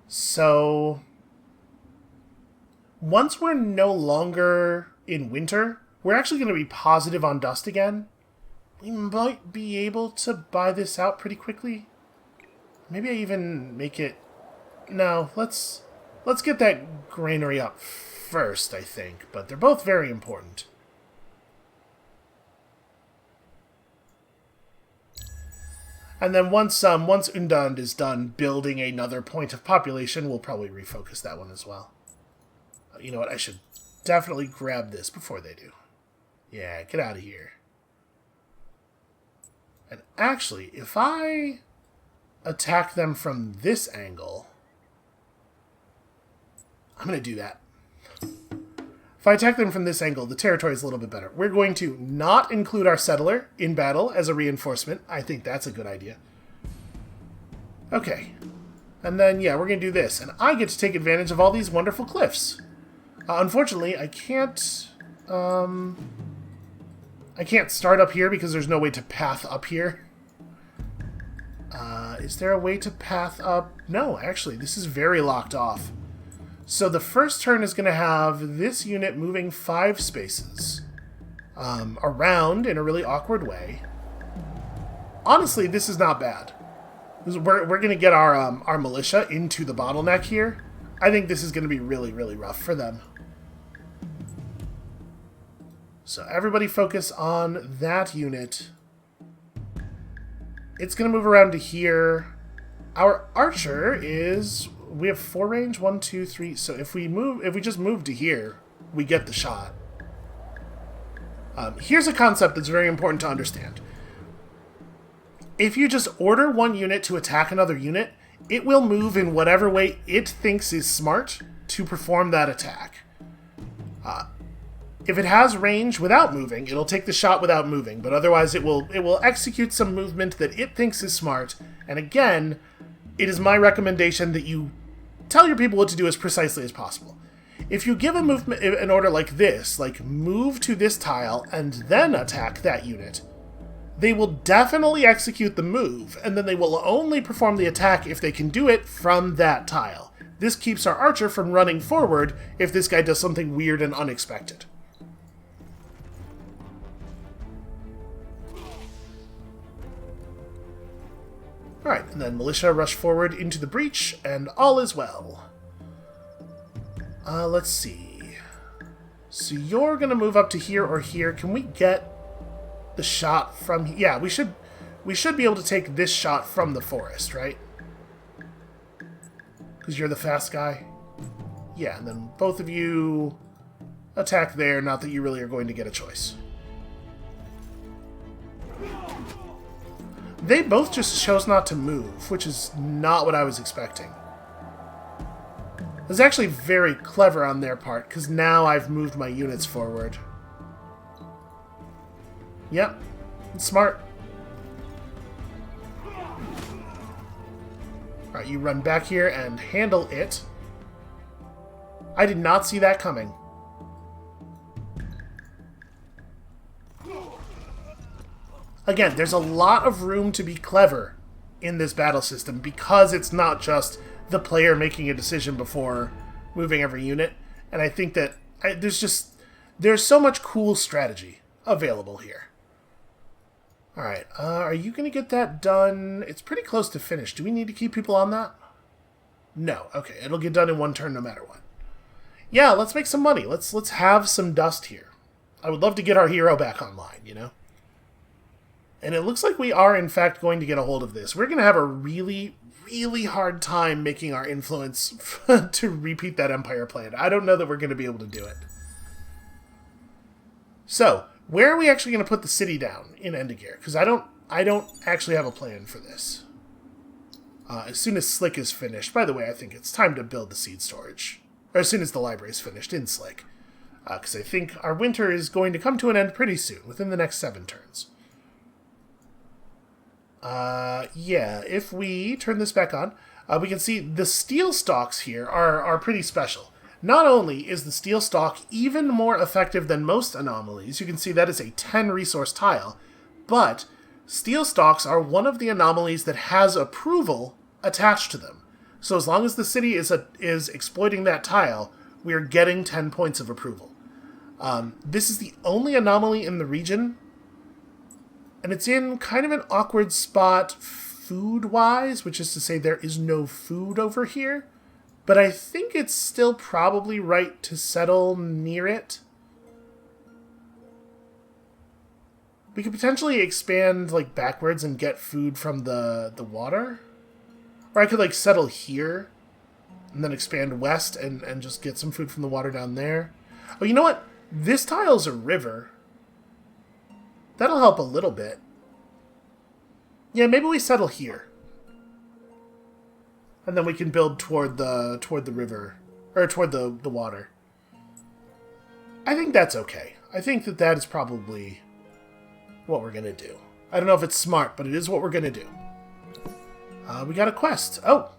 So once we're no longer in winter, we're actually going to be positive on dust again. We might be able to buy this out pretty quickly. Maybe I even make it... No, let's get that granary up first, I think. But they're both very important. And then once Undand is done building another point of population, we'll probably refocus that one as well. You know what? I should definitely grab this before they do. Yeah, get out of here. And actually, if I attack them from this angle, I'm going to do that. If I attack them from this angle, the territory is a little bit better. We're going to not include our settler in battle as a reinforcement. I think that's a good idea. Okay. And then, yeah, we're going to do this. And I get to take advantage of all these wonderful cliffs. Unfortunately, I can't start up here because there's no way to path up here. Is there a way to path up? No, actually, this is very locked off. So the first turn is going to have this unit moving 5 spaces around in a really awkward way. Honestly, this is not bad. We're going to get our militia into the bottleneck here. I think this is going to be really, really rough for them. So everybody focus on that unit. It's going to move around to here. Our archer is... We have 4 range, 1, 2, 3. So if we just move to here, we get the shot. Here's a concept that's very important to understand. If you just order one unit to attack another unit, it will move in whatever way it thinks is smart to perform that attack. If it has range without moving, it'll take the shot without moving, but otherwise it will execute some movement that it thinks is smart. And again, it is my recommendation that you tell your people what to do as precisely as possible. If you give a movement an order like this, like move to this tile and then attack that unit, they will definitely execute the move, and then they will only perform the attack if they can do it from that tile. This keeps our archer from running forward if this guy does something weird and unexpected. Alright, and then militia rush forward into the breach, and all is well. Let's see. So you're gonna move up to here or here. Can we get the shot from... Yeah, we should be able to take this shot from the forest, right? Because you're the fast guy. Yeah, and then both of you attack there, not that you really are going to get a choice. They both just chose not to move, which is not what I was expecting. It was actually very clever on their part, because now I've moved my units forward. Yep, it's smart. Alright, you run back here and handle it. I did not see that coming. Again, there's a lot of room to be clever in this battle system because it's not just the player making a decision before moving every unit. And I think that there's so much cool strategy available here. Alright, are you going to get that done? It's pretty close to finish. Do we need to keep people on that? No. Okay, it'll get done in one turn no matter what. Yeah, let's make some money. Let's have some dust here. I would love to get our hero back online, you know? And it looks like we are, in fact, going to get a hold of this. We're going to have a really, really hard time making our influence to repeat that Empire plan. I don't know that we're going to be able to do it. So, where are we actually going to put the city down in Endegear? Because I don't actually have a plan for this. As soon as Slick is finished... By the way, I think it's time to build the seed storage. Or as soon as the library is finished in Slick. Because I think our winter is going to come to an end pretty soon, within the next 7 turns. Yeah, if we turn this back on, we can see the steel stalks here are pretty special. Not only is the steel stalk even more effective than most anomalies, you can see that is a 10 resource tile, but steel stalks are one of the anomalies that has approval attached to them. So as long as the city is exploiting that tile, we are getting 10 points of approval. This is the only anomaly in the region, and it's in kind of an awkward spot food-wise, which is to say there is no food over here. But I think it's still probably right to settle near it. We could potentially expand, like, backwards and get food from the water. Or I could, like, settle here and then expand west and just get some food from the water down there. Oh, you know what? This tile's a river. That'll help a little bit. Yeah, maybe we settle here. And then we can build toward the river, or toward the water. I think that's okay. I think that is probably what we're going to do. I don't know if it's smart, but it is what we're going to do. We got a quest. Oh!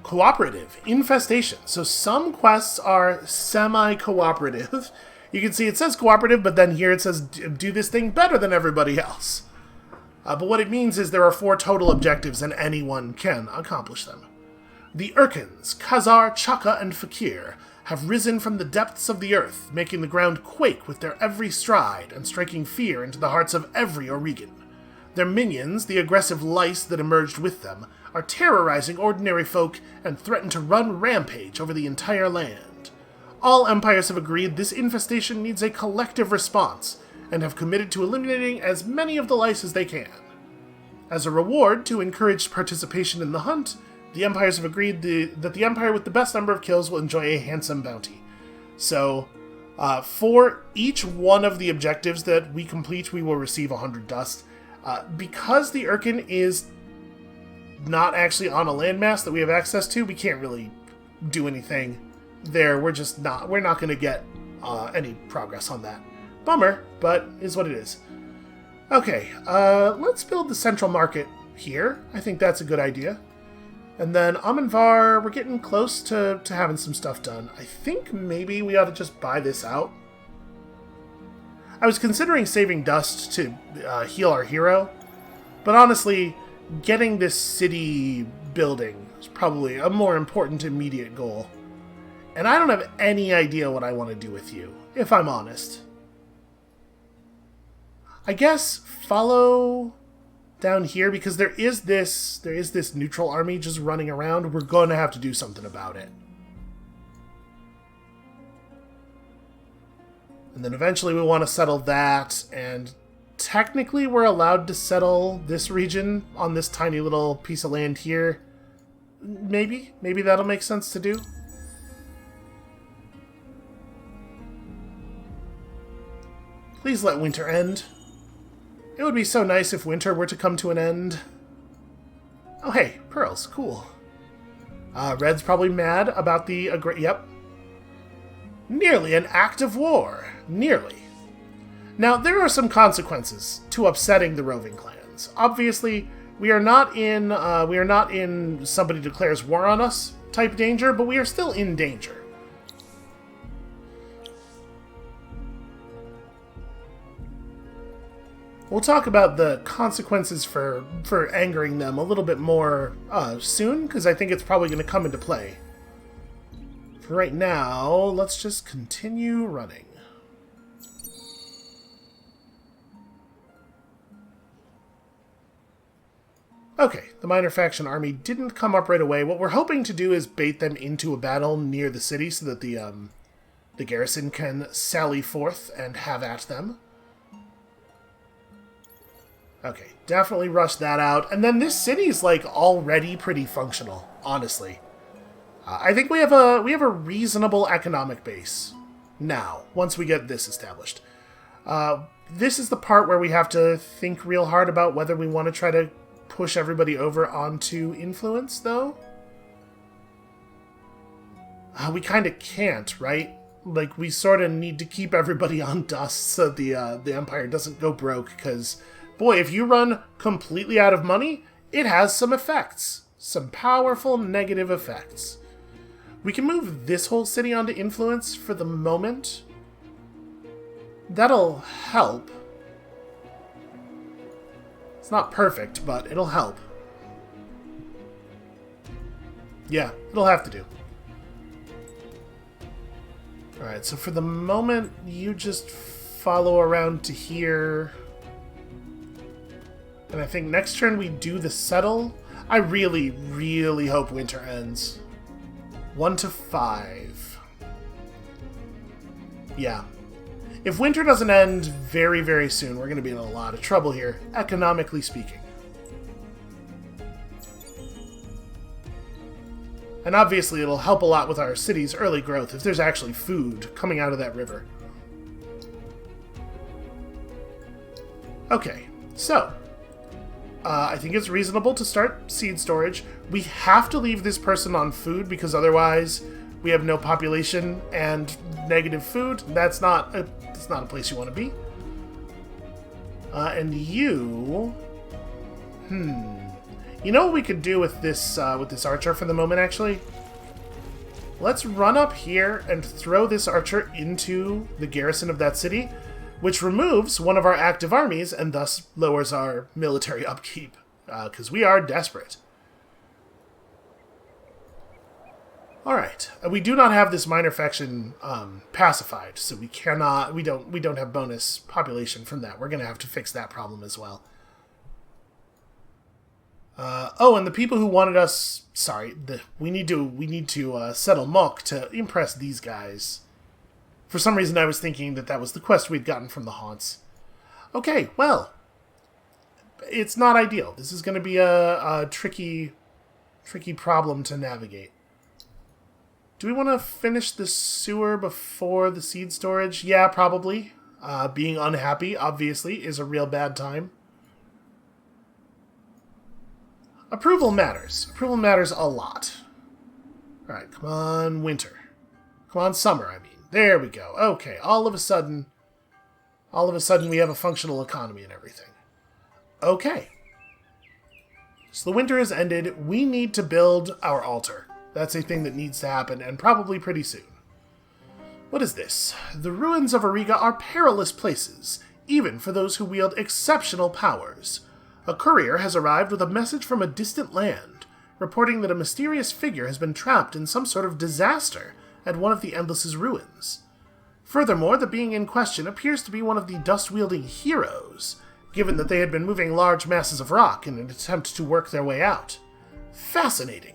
Cooperative. Infestation. So some quests are semi-cooperative. You can see it says cooperative, but then here it says do this thing better than everybody else. But what it means is there are 4 total objectives and anyone can accomplish them. The Urkins, Khazar, Chaka, and Fakir have risen from the depths of the earth, making the ground quake with their every stride and striking fear into the hearts of every Aurigan. Their minions, the aggressive lice that emerged with them, are terrorizing ordinary folk and threaten to run rampage over the entire land. All empires have agreed this infestation needs a collective response, and have committed to eliminating as many of the lice as they can. As a reward to encourage participation in the hunt, the empires have agreed that the empire with the best number of kills will enjoy a handsome bounty. So, for each one of the objectives that we complete, we will receive 100 dust. Because the Urkin is not actually on a landmass that we have access to, we can't really do anything there, we're not going to get any progress on that. Bummer, but is what it is. Okay, let's build the central market here. I think that's a good idea. And then Amenvar, we're getting close to having some stuff done. I think maybe we ought to just buy this out. I was considering saving dust to heal our hero, but honestly, getting this city building is probably a more important immediate goal. And I don't have any idea what I want to do with you, if I'm honest. I guess follow down here, because there is this neutral army just running around. We're going to have to do something about it. And then eventually we want to settle that, and technically we're allowed to settle this region on this tiny little piece of land here. Maybe that'll make sense to do. Please let winter end. It would be so nice if winter were to come to an end. Oh hey, pearls, cool. Red's probably mad about the yep. Nearly an act of war. Nearly. Now, there are some consequences to upsetting the roving clans. Obviously, we are not in somebody declares war on us type danger, but we are still in danger. We'll talk about the consequences for angering them a little bit more soon, because I think it's probably going to come into play. For right now, let's just continue running. Okay, the minor faction army didn't come up right away. What we're hoping to do is bait them into a battle near the city so that the garrison can sally forth and have at them. Okay, definitely rush that out. And then this city's like already pretty functional, honestly. I think we have a reasonable economic base now, once we get this established. This is the part where we have to think real hard about whether we want to try to push everybody over onto influence, though. We kind of can't, right? Like, we sort of need to keep everybody on dust so the Empire doesn't go broke, because, boy, if you run completely out of money, it has some effects. Some powerful negative effects. We can move this whole city onto influence for the moment. That'll help. It's not perfect, but it'll help. Yeah, it'll have to do. Alright, so for the moment, you just follow around to here. And I think next turn we do the settle. I really, really hope winter ends. 1 to 5. Yeah. If winter doesn't end very, very soon, we're going to be in a lot of trouble here, economically speaking. And obviously it'll help a lot with our city's early growth if there's actually food coming out of that river. Okay, so I think it's reasonable to start seed storage. We have to leave this person on food because otherwise we have no population and negative food. That's not a place you want to be. And you... You know what we could do with this archer for the moment, actually? Let's run up here and throw this archer into the garrison of that city, which removes one of our active armies and thus lowers our military upkeep, because we are desperate. Alright, we do not have this minor faction pacified, so we don't have bonus population from that. We're going to have to fix that problem as well. And the people who wanted us... Sorry, we need to settle Mok to impress these guys. For some reason I was thinking that was the quest we'd gotten from the Haunts. Okay, well, it's not ideal. This is going to be a tricky problem to navigate. Do we want to finish the sewer before the seed storage? Yeah, probably. Being unhappy, obviously, is a real bad time. Approval matters. Approval matters a lot. Alright, come on, winter. Come on, summer, I mean. There we go. Okay, all of a sudden we have a functional economy and everything. Okay. So the winter has ended. We need to build our altar. That's a thing that needs to happen, and probably pretty soon. What is this? The ruins of Auriga are perilous places, even for those who wield exceptional powers. A courier has arrived with a message from a distant land, reporting that a mysterious figure has been trapped in some sort of disaster at one of the Endless's ruins. Furthermore, the being in question appears to be one of the dust-wielding heroes, given that they had been moving large masses of rock in an attempt to work their way out. Fascinating.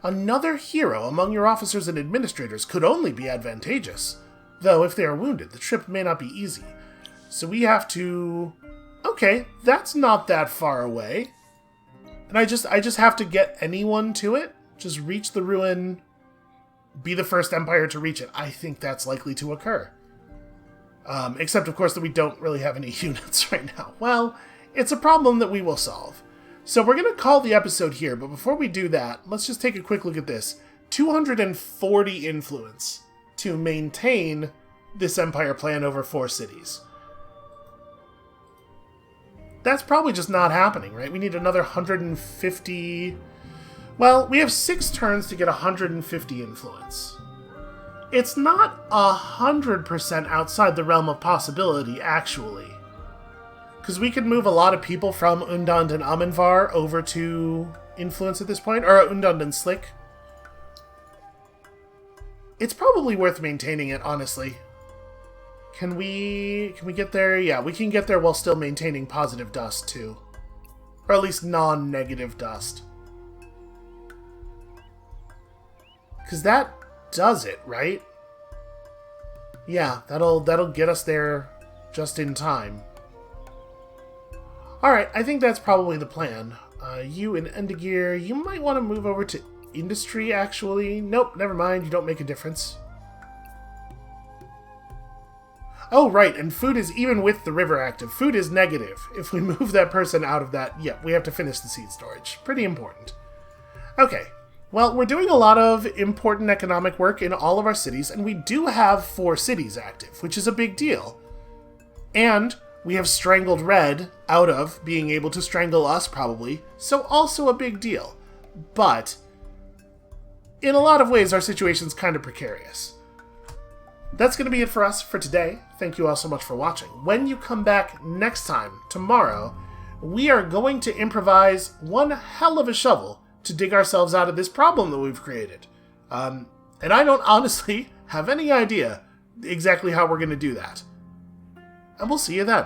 Another hero among your officers and administrators could only be advantageous, though if they are wounded, the trip may not be easy. So we have to... Okay, that's not that far away. And I just have to get anyone to it? Just reach the ruin, be the first empire to reach it. I think that's likely to occur. Except, of course, that we don't really have any units right now. Well, it's a problem that we will solve. So we're going to call the episode here, but before we do that, let's just take a quick look at this. 240 influence to maintain this empire plan over 4 cities. That's probably just not happening, right? We need another 150... Well, we have 6 turns to get 150 influence. It's not 100% outside the realm of possibility, actually. Because we could move a lot of people from Undund and Amenvar over to influence at this point, or Undund and Slick. It's probably worth maintaining it, honestly. Can we get there? Yeah, we can get there while still maintaining positive dust, too. Or at least non-negative dust. Because that does it, right? Yeah, that'll get us there just in time. Alright, I think that's probably the plan. You and Endigir, you might want to move over to industry, actually. Nope, never mind, you don't make a difference. Oh, right, and food is even with the river active. Food is negative. If we move that person out of that, yeah, we have to finish the seed storage. Pretty important. Okay, well, we're doing a lot of important economic work in all of our cities, and we do have 4 cities active, which is a big deal. And we have strangled Red out of being able to strangle us, probably, so also a big deal. But in a lot of ways, our situation's kind of precarious. That's going to be it for us for today. Thank you all so much for watching. When you come back next time, tomorrow, we are going to improvise one hell of a shovel to dig ourselves out of this problem that we've created. And I don't honestly have any idea exactly how we're going to do that. And we'll see you then.